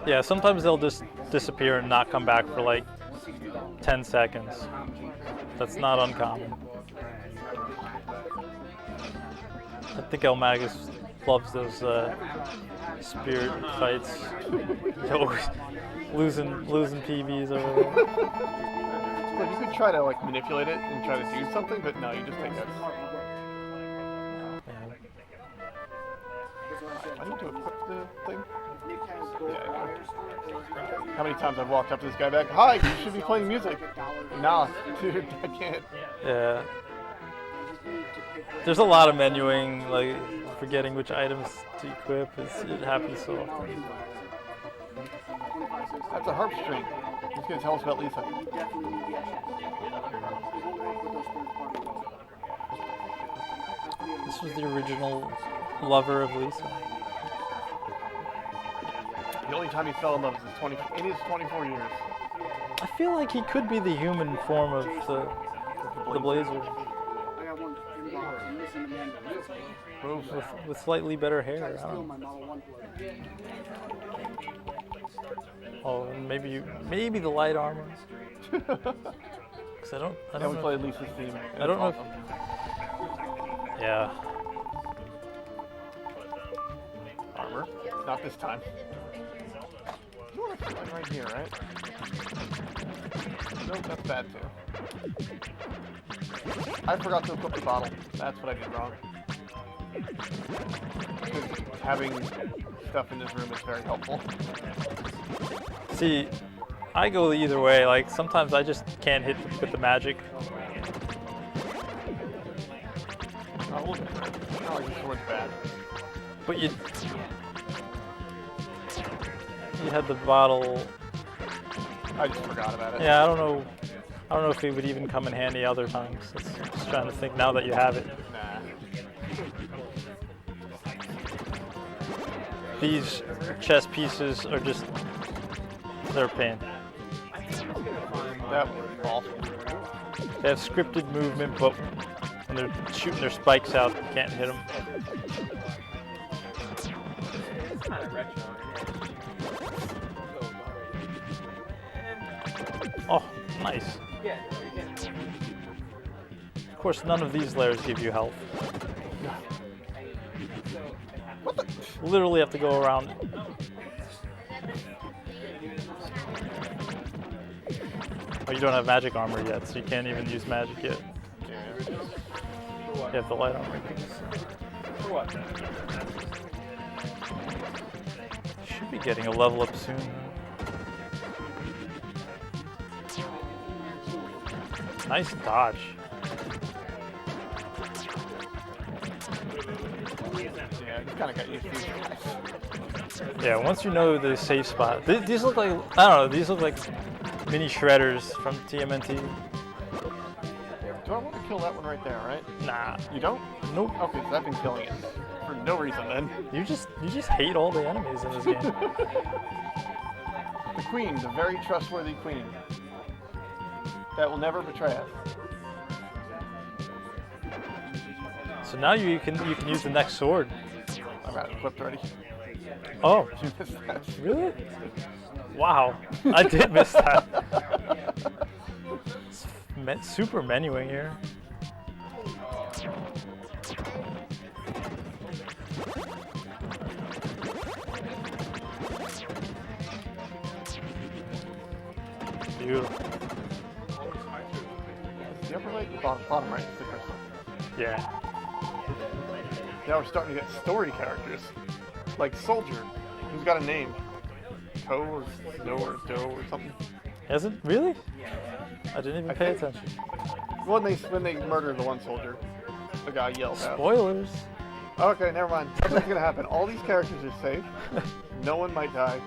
Yeah, sometimes they'll just disappear and not come back for like 10 seconds. That's not uncommon. I think El Magus loves those spirit fights. He's always losing PBs over there.
Look, you could try to like manipulate it and try to do something, but no, you just take that. I need to equip the thing. Yeah. How many times I've walked up to this guy back? Hi, you should be playing music. Nah, dude, I can't.
Yeah. There's a lot of menuing, like forgetting which items to equip. It happens so often.
That's a harp string. He's gonna tell us about Lisa.
This was the original lover of Lisa.
The only time he fell in love is in his 24 years.
I feel like he could be the human form of the Blazer.
I got one in box. I'm missing the manual.
With slightly better hair. I
Still
don't
my
know.
Model 1 plug.
Oh, and maybe the light armor. Because I don't
Yeah, we
know.
played Lisa's theme.
I don't know. Yeah.
Armor. Not this time. You want to put one right here, right? Nope, that's bad too. I forgot to equip the bottle. That's what I did wrong. Because having stuff in this room is very helpful.
See, I go either way. Like sometimes I just can't hit with the magic.
Oh, look. It's not like the sword's bad.
But you had the bottle.
I just forgot about it.
Yeah, I don't know if it would even come in handy other times. Just trying to think now that you have it.
Nah.
These chess pieces are just, they're a pain.
That was awful.
They have scripted movement, but when they're shooting their spikes out, you can't hit them. Oh, nice. Of course, none of these layers give you health. Literally have to go around. Oh, you don't have magic armor yet, so you can't even use magic yet. You have the light armor. Should be getting a level up soon. Nice dodge.
Yeah, just kind of got used to it.
Yeah, once you know the safe spot. These look like, I don't know, these look like mini shredders from TMNT.
Do I want to kill that one right there, right?
Nah.
You don't?
Nope.
Okay, so I've been killing it for no reason then.
You just hate all the enemies in this game.
The queen, the very trustworthy queen. That will never betray us.
So now you can use the next sword.
I've got it equipped already.
Oh,
Did you miss that?
really? Wow, I did miss that. It's super menuing here. Beautiful.
The upper right, bottom right, is the crystal.
Yeah.
Now we're starting to get story characters. Like Soldier, who's got a name. Toe or Snow or Doe or something.
Is it? Really? I didn't even pay attention.
When they murder the one soldier, the guy yells out.
Spoilers.
Okay, never mind. What's gonna happen? All these characters are safe. No one might die.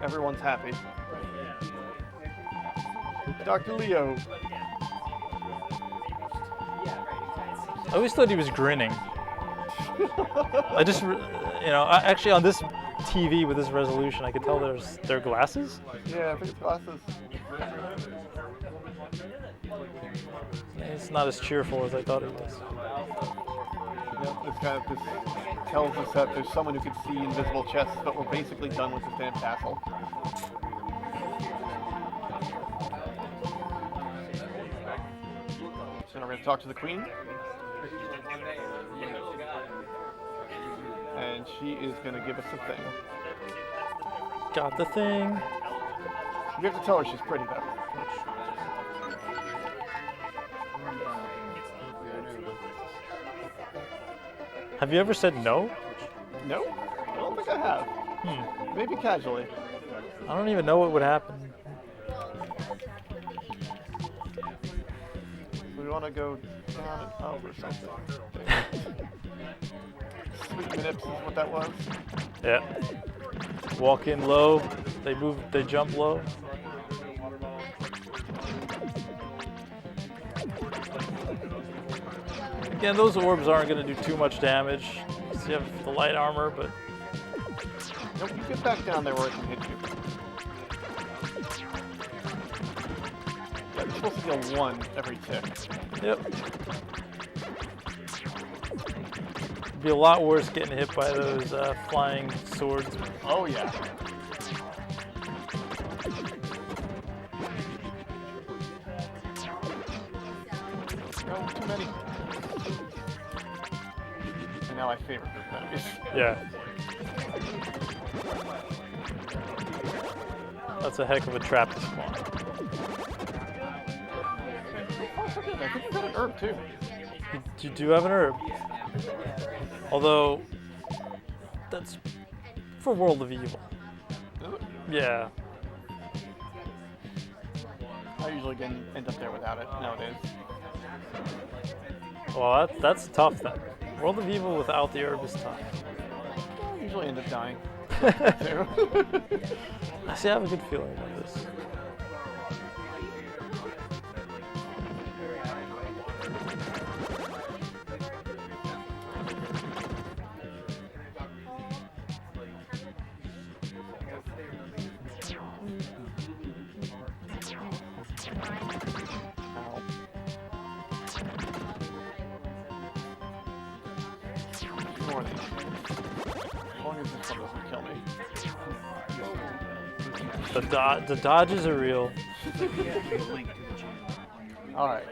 Everyone's happy. Dr. Leo.
I always thought he was grinning. I just, actually on this TV with this resolution, I could tell they're glasses.
Yeah, I think it's glasses.
It's not as cheerful as I thought it was.
Yeah, this tells us that there's someone who can see invisible chests, but we're basically done with this damn castle. So now we're gonna talk to the queen. And she is gonna give us a thing.
Got the thing.
You have to tell her she's pretty though.
Have you ever said no?
No? I don't think I have. Maybe casually.
I don't even know what would happen.
We want to go down and up or something. Sweet Manips is what that was.
Yeah. Walk in low. They jump low. Again, those orbs aren't going to do too much damage. You have the light armor, but
Nope, you get back down there where it can hit you. Yeah, you're supposed to deal one every tick.
yep. It'd be a lot worse getting hit by those flying swords.
Oh yeah. No, too many. And now I favor those enemies.
Yeah. That's a heck of a trap to spawn.
I think you got an herb too.
You do have an herb. Although, that's for World of Evil. Yeah.
I usually end up there without it nowadays.
Well, that's tough then. World of Evil without the herb is tough.
I usually end up dying.
See, I have a good feeling about this.
More of these. As long as this one doesn't kill me.
The dodges are real.
Alright.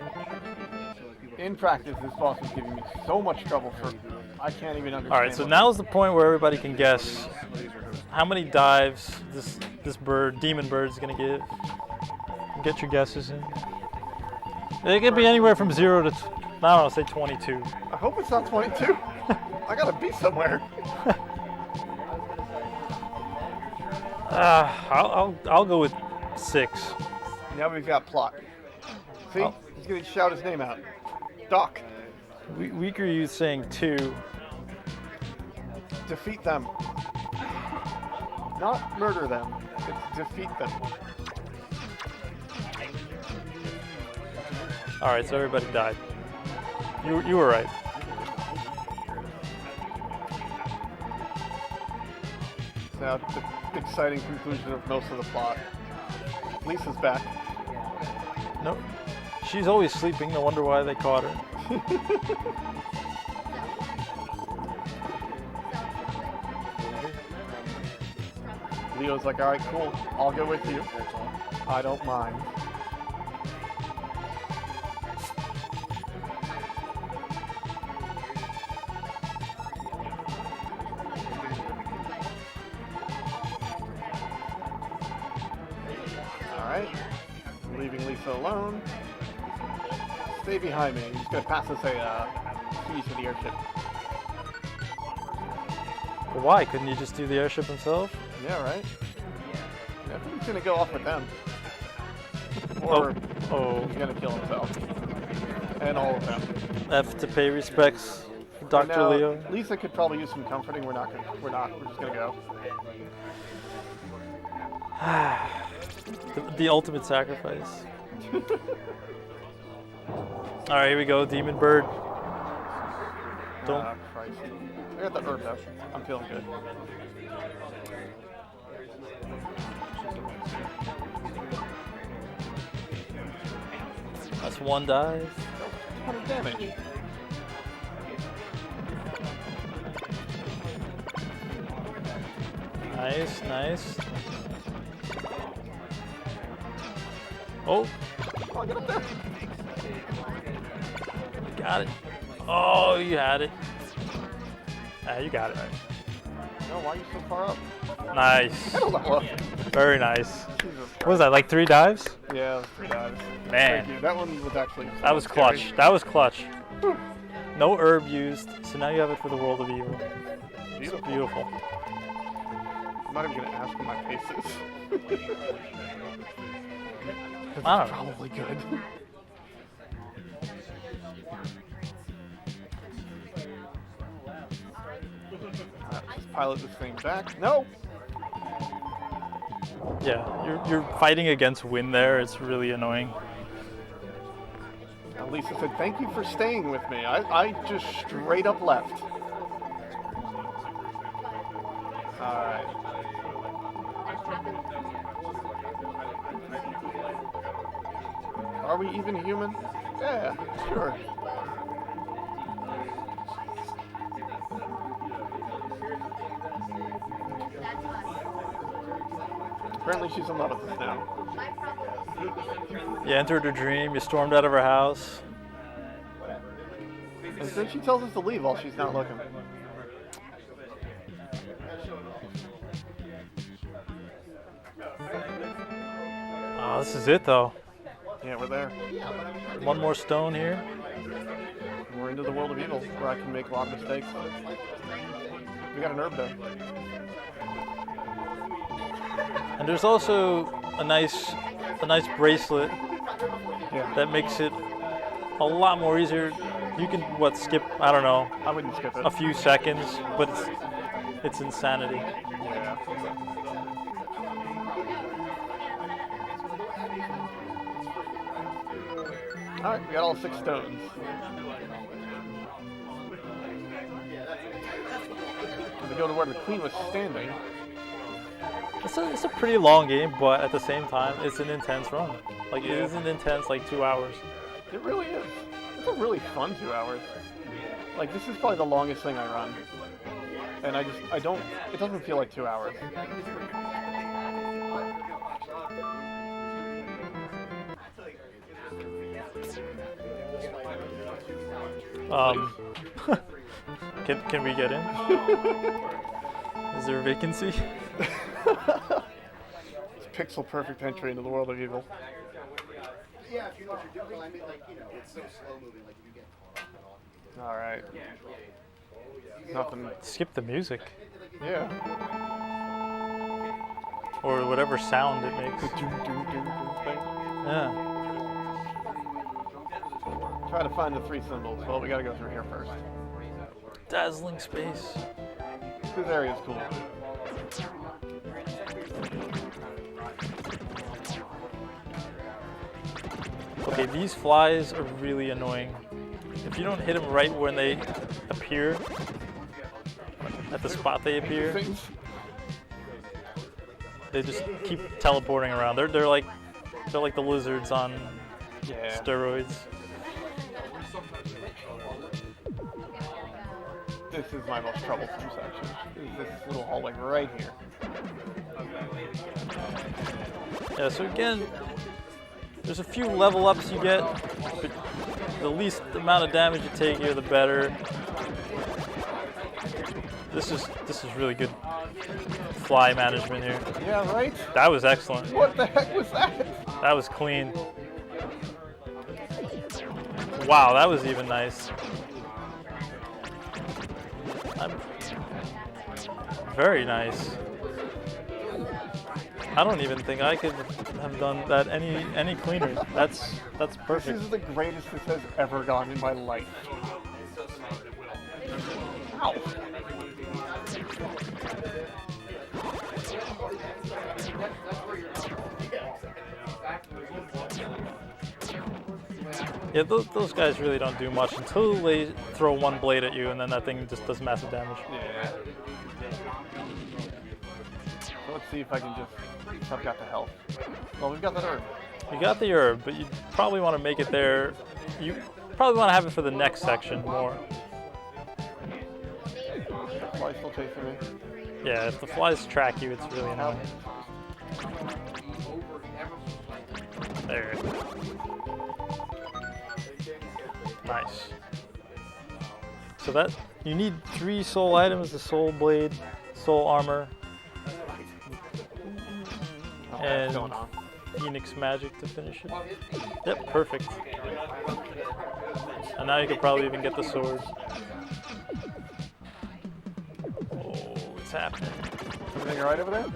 In practice, this boss is giving me so much trouble for I can't even understand.
All right, so
what-
now's the point where everybody can guess how many dives this bird, demon bird, is gonna give. Get your guesses in. It could be anywhere from 0 to, I don't know, say 22.
I hope it's not 22. I gotta be somewhere.
I'll go with 6.
Now we've got plot. See?
Oh.
He's gonna shout his name out. Doc.
Weaker you saying 2.
Defeat them. Not murder them. It's defeat them.
All right, so everybody died. You were right.
Now the exciting conclusion of most of the plot. Lisa's back.
Nope. She's always sleeping. No wonder why they caught her.
Leo's like, all right, cool. I'll go with you. I don't mind. All right. Leaving Lisa alone. Stay behind me. He's gonna pass us a keys to the airship.
But why? Couldn't he just do the airship himself?
Yeah, right? Yeah, I think he's gonna go off with them. Or
Oh.
he's gonna kill himself. And all of them.
F to pay respects for
And
Dr.
now,
Leo.
Lisa could probably use some comforting. We're not. We're just gonna go.
The ultimate sacrifice. All right, here we go. Demon bird. Don't.
Christ. I got the herb though. I'm feeling good.
That's 1 dive.
20 damage.
Nice, nice. Oh,
Oh, get up there.
got it. Oh, you had it. Ah, you got it.
No, why are you so far up?
Nice.
Hello.
Very nice.
Jesus
What was that, like 3 dives?
Yeah, 3 dives.
Man.
Thank you. That one was actually.
That was
scary.
clutch. That was clutch. No herb used, so now you have it for the world of evil.
Beautiful.
Beautiful.
I'm not even gonna ask what my pace is.
I don't know.
Probably good. Let's pilot this thing back. No!
Yeah, you're fighting against wind there. It's really annoying.
And Lisa said, thank you for staying with me. I just straight up left. Alright. Are we even human? Yeah, sure. Apparently she's in love with us now.
You entered her dream. You stormed out of her house.
And then she tells us to leave while she's not looking.
Oh, this is it though.
Yeah, we're there.
1 more stone here.
We're into the world of evil, where I can make a lot of mistakes. We got an herb though.
And there's also a nice bracelet
Yeah.
that makes it a lot more easier. You can skip, I don't know,
I wouldn't skip it.
a few seconds, but it's insanity.
Yeah. Alright, we got all 6 stones. We go to where the queen was standing.
It's a pretty long game, but at the same time, it's an intense run. Like, it isn't intense like 2 hours.
It really is. It's a really fun 2 hours. Like, this is probably the longest thing I run. And it doesn't feel like 2 hours.
Can we get in? Is there a vacancy?
It's pixel perfect entry into the world of evil.
Yeah, if you know what you're doing. Well, I mean, like, you know, it's so slow moving. Like, if you get caught up at all.
All right. Nothing.
Skip the music.
Yeah.
Or whatever sound it makes.
Thing.
Yeah.
Try to find the 3 symbols. Well, we gotta go through here first.
Dazzling space.
This area's cool.
Okay, these flies are really annoying. If you don't hit them right when they appear, at the spot they appear,
Things.
they just keep teleporting around. They're like the lizards on
Yeah.
steroids.
This is my most troublesome section. Is this little hallway right here.
Yeah, so again, there's a few level ups you get, but the least amount of damage you take here, the better. This is really good fly management here.
Yeah, right?
That was excellent.
What the heck was that?
That was clean. Wow, that was even nice. Very nice. I don't even think I could have done that any cleaner. That's perfect.
This is the greatest this has ever gone in my life. Ow.
Yeah, those guys really don't do much until they throw one blade at you, and then that thing just does massive damage.
Yeah. So let's see if I can just. If I've got the health. Well, we've got that herb.
You got the herb, but you probably want to make it there. You probably want to have it for the next section more.
The fly's still chasing me.
Yeah, if the flies track you, it's really annoying. There. Nice. So that you need 3 soul items: the soul blade, soul armor, and
What's going on?
Phoenix magic to finish it. Yep, perfect. And now you could probably even get the sword. Oh, it's happening.
Everything alright over there?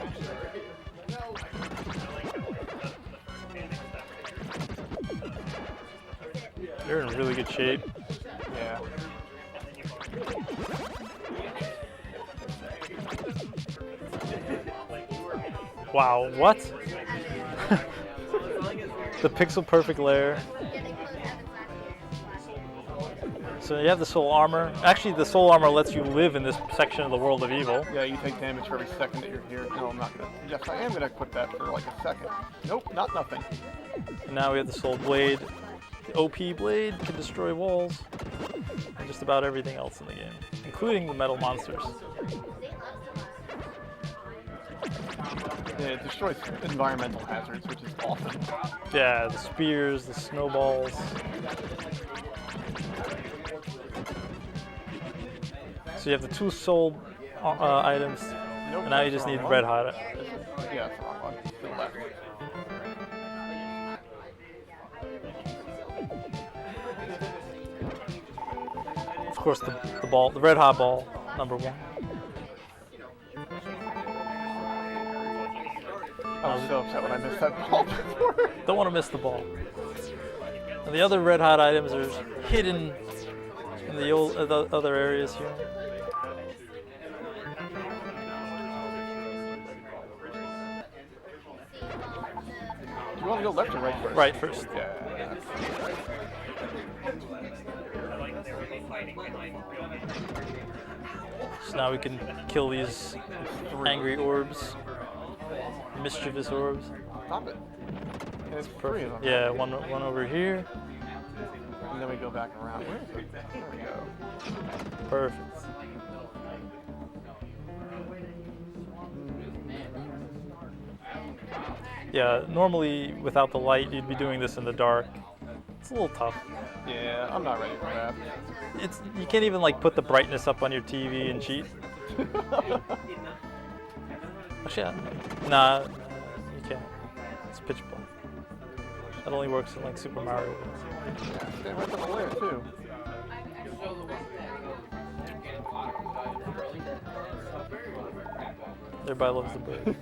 You're in really good shape.
Yeah.
Wow, what? The pixel perfect layer. So you have the soul armor. Actually, the soul armor lets you live in this section of the world of evil.
Yeah, you take damage for every second that you're here. No, I'm not gonna. Yes, I am gonna equip that for like a second. Nope, not nothing.
And now we have the soul blade. The OP blade can destroy walls. And just about everything else in the game, including the metal monsters.
Yeah, it destroys environmental hazards, which is awesome.
Yeah, the spears, the snowballs. So you have the 2 soul items,
Nope,
and now you
that's
just
the
need
wrong
red
one.
hot.
Yeah, that's the wrong one. To the left.
Of course, the ball, the red hot ball, number 1.
I was so upset when I missed that ball before.
Don't want to miss the ball. And the other red hot items are hidden in the other areas here.
Do you want to go left or right first?
Right first.
Yeah.
So now we can kill these angry orbs, mischievous orbs.
Stop it. And it's three
Perfect.
of them.
Yeah, one over here.
And then we go back around. Where is it? There we go.
Perfect. Yeah, normally without the light, you'd be doing this in the dark. It's a little tough.
Yeah, I'm not ready for that.
You can't even like put the brightness up on your TV and cheat. Actually, nah, you can't. It's pitch black. That only works in like Super Mario.
Stay right on the layer too.
Everybody loves the bird.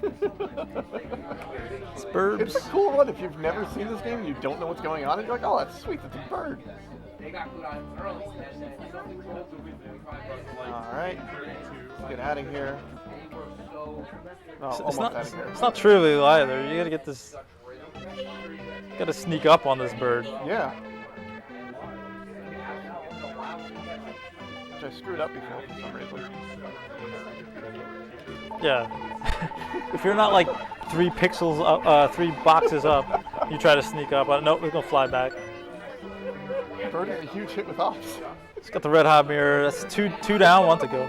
It's birds.
It's a cool one if you've never seen this game and you don't know what's going on and you're like, oh, that's sweet, that's a bird. Alright, let's get out of here. Oh, almost out of here.
It's not trivial either. You gotta get this. Gotta sneak up on this bird.
Yeah. Which I screwed up before for some reason.
Yeah. If you're not like 3 pixels up, 3 boxes up, you try to sneak up. Nope, we're gonna fly back.
Bird is a huge hit with ops.
It's got the red hot mirror. That's two down, 1 to go.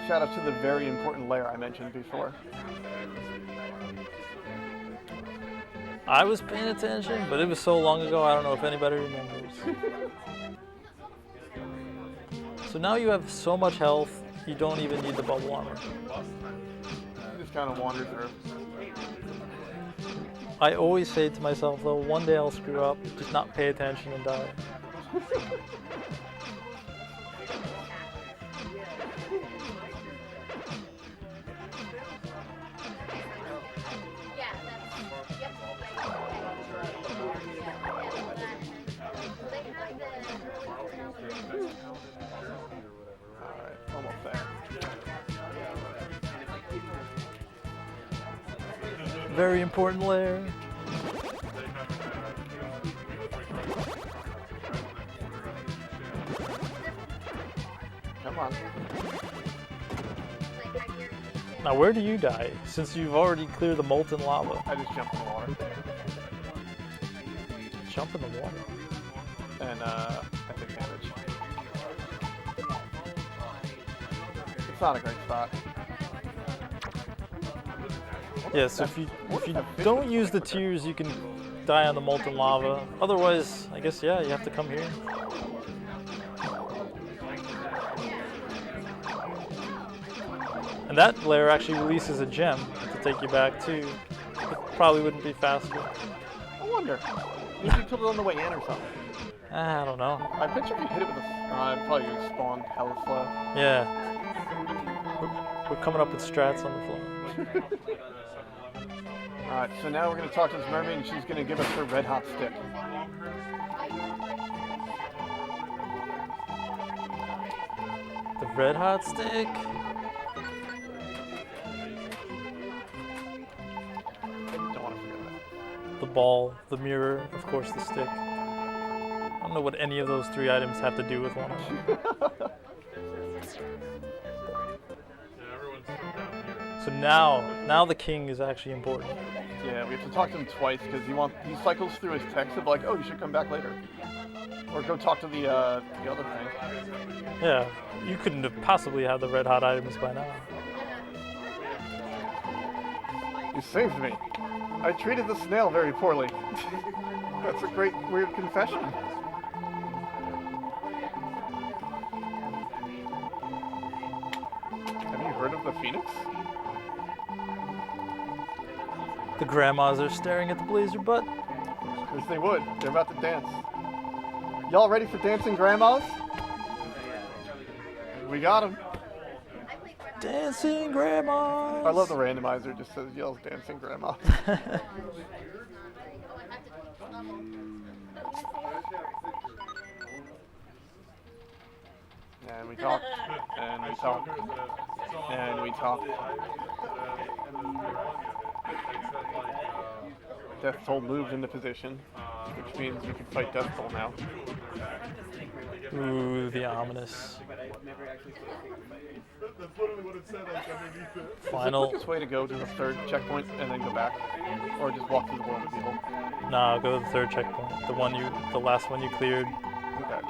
Shout out to the very important layer I mentioned before.
I was paying attention, but it was so long ago, I don't know if anybody remembers. So now you have so much health, you don't even need the bubble armor.
You just kind of wander through.
I always say to myself, though, one day I'll screw up, just not pay attention and die.
Alright, almost there.
Very important layer.
Come on.
Now where do you die, since you've already cleared the molten lava?
I just jumped in the water.
Jump in the water.
And I take damage. It's not a great spot.
Yeah, so if you don't use the tears, you can die on the molten lava. Otherwise, I guess, yeah, you have to come here. And that layer actually releases a gem to take you back too. It probably wouldn't be faster.
I wonder. Maybe you killed it on the way in or something.
I don't know.
I bet you if you hit it with a... probably you spawn hella slow.
Yeah. We're coming up with strats on the floor.
Alright, so now we're going to talk to this mermaid and she's going to give us her red hot stick.
The red hot stick.
Don't want to forget that.
The ball, the mirror, of course the stick. I don't know what any of those 3 items have to do with one another. So now the king is actually important.
Yeah, we have to talk to him twice because he cycles through his text of like, oh, you should come back later. Or go talk to the other thing.
Yeah, you couldn't have possibly had the red hot items by now.
You saved me. I treated the snail very poorly. That's a great, weird confession. Have you heard of the Phoenix?
The grandmas are staring at the blazer butt.
Yes, they would. They're about to dance. Y'all ready for dancing grandmas? We got them.
Dancing grandmas.
I love the randomizer. Just says yells dancing grandma. And we talk. And we talk. And we talk. Death Toll moved into position, which means we can fight Death Toll now.
Ooh, the ominous. Final.
Is the quickest way to go to the 3rd checkpoint and then go back, or just walk through the world with people?
No, go to the 3rd checkpoint. The last one you cleared.
Okay.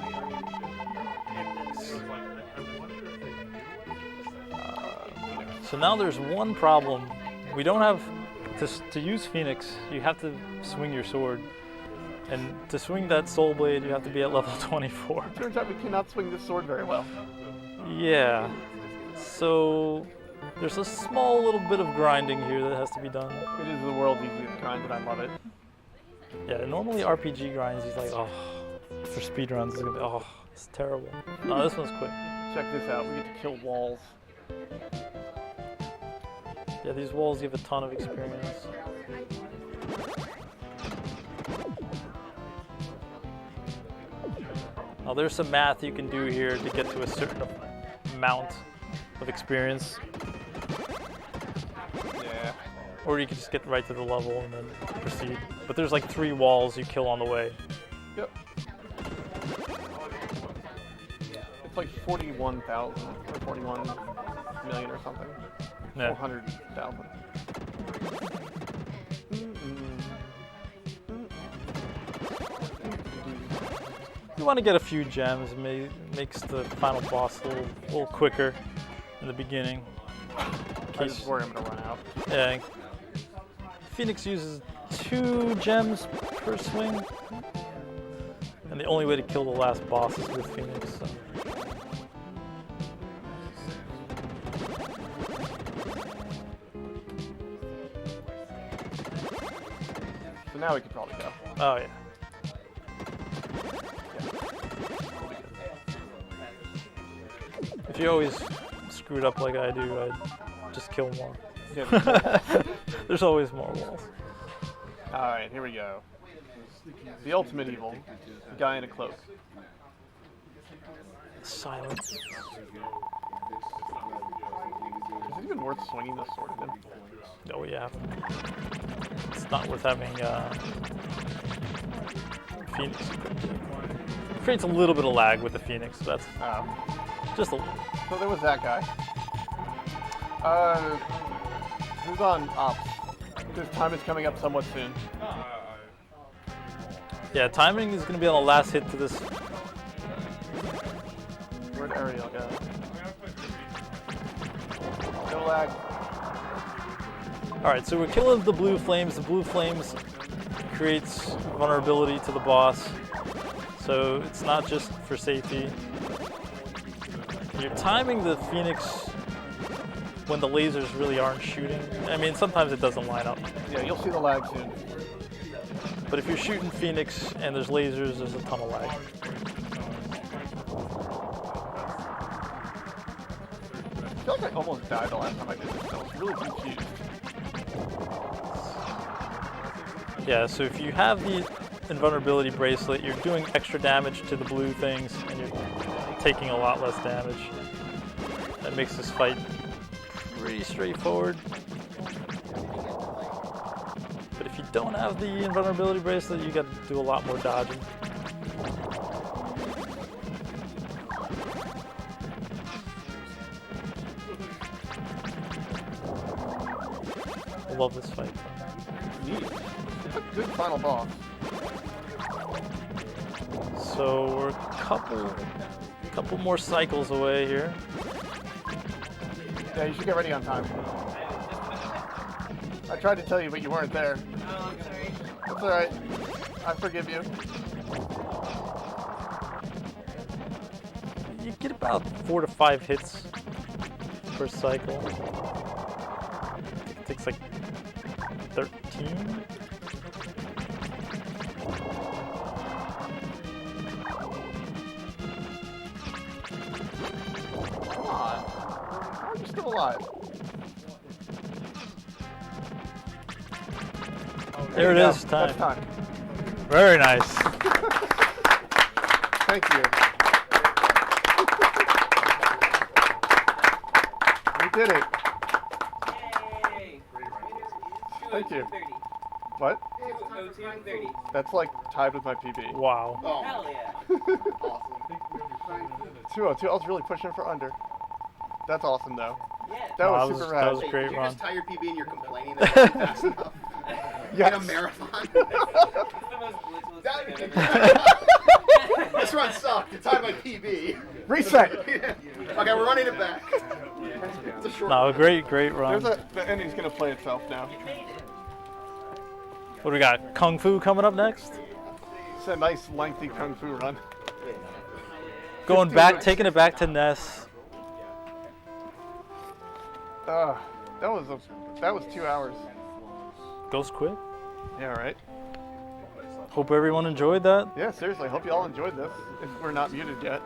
So now there's one problem. We don't have, to use Phoenix, you have to swing your sword. And to swing that soul blade, you have to be at level 24.
Turns out we cannot swing this sword very well.
Yeah. So there's a small little bit of grinding here that has to be done.
It is the world's easiest grind, and I love it.
Yeah, normally RPG grinds, he's like, oh, for speedruns, it's gonna be, oh, it's terrible. No, this one's quick.
Check this out. We get to kill walls.
Yeah, these walls give a ton of experience. Now there's some math you can do here to get to a certain amount of experience.
Yeah.
Or you can just get right to the level and then proceed. But there's like 3 walls you kill on the way.
Yep. It's like 41,000 or 41 million or something.
Yeah.
400,000.
You want to get a few gems, makes the final boss a little quicker in the beginning.
I just worry I'm gonna run out.
Yeah. Phoenix uses 2 gems per swing. And the only way to kill the last boss is with Phoenix. So.
So now we could probably go.
Oh yeah. If you always screwed up like I do, I'd just kill more.
Yeah.
There's always more walls.
Alright, here we go. The ultimate evil. The guy in a cloak.
Silence.
Is it even worth swinging this sword at him?
Oh yeah. It's not worth having Phoenix. It creates a little bit of lag with the Phoenix, so that's just a little.
So there was that guy. Who's on ops? His time is coming up somewhat soon.
Yeah, timing is going to be on the last hit to this.
Where'd Ariel go? No lag.
Alright, so we're killing the blue flames. The blue flames creates vulnerability to the boss. So it's not just for safety. You're timing the Phoenix when the lasers really aren't shooting. I mean, sometimes it doesn't line up.
Yeah, you'll see the lag soon.
But if you're shooting Phoenix and there's lasers, there's a ton of lag.
I feel like I almost died the last time I did this. I was really confused.
Yeah, so if you have the invulnerability bracelet, you're doing extra damage to the blue things, and you're taking a lot less damage. That makes this fight pretty straightforward. But if you don't have the invulnerability bracelet, you got to do a lot more dodging. I love this fight.
Neat. Good final boss.
So we're a couple more cycles away here.
Yeah, you should get ready on time. I tried to tell you, but you weren't there.
Oh, I'm sorry.
That's alright. I forgive you.
You get about 4 to 5 hits per cycle. It takes like 13.
Come on. How are you still alive?
There it
you
is,
go.
time.
That's time.
Very nice.
Thank you. We did it.
Yay!
Thank you.
2:30.
What?
2:30.
That's like tied with my PB.
Wow.
Oh,
Hell yeah.
awesome.
202. I was really pushing for under. That's awesome, though.
Yeah.
That
Wow,
was super
that
rad.
was a great
Did you
run.
just tie your PB and you're complaining that it's not fast enough?
Yes.
In a marathon?
It's the most glitchless
That-
thing I've ever
That's This run sucked. It's on my PB.
Reset.
Okay, we're running it back. It's a short
No,
run.
great run.
The ending's gonna play itself now.
What do we got? Kung Fu coming up next?
It's a nice lengthy kung fu run.
Going back, taking it back to NES.
That was 2 hours.
Goes quick.
Yeah, right.
Hope everyone enjoyed that.
Yeah, seriously. Hope you all enjoyed this. If we're not muted yet.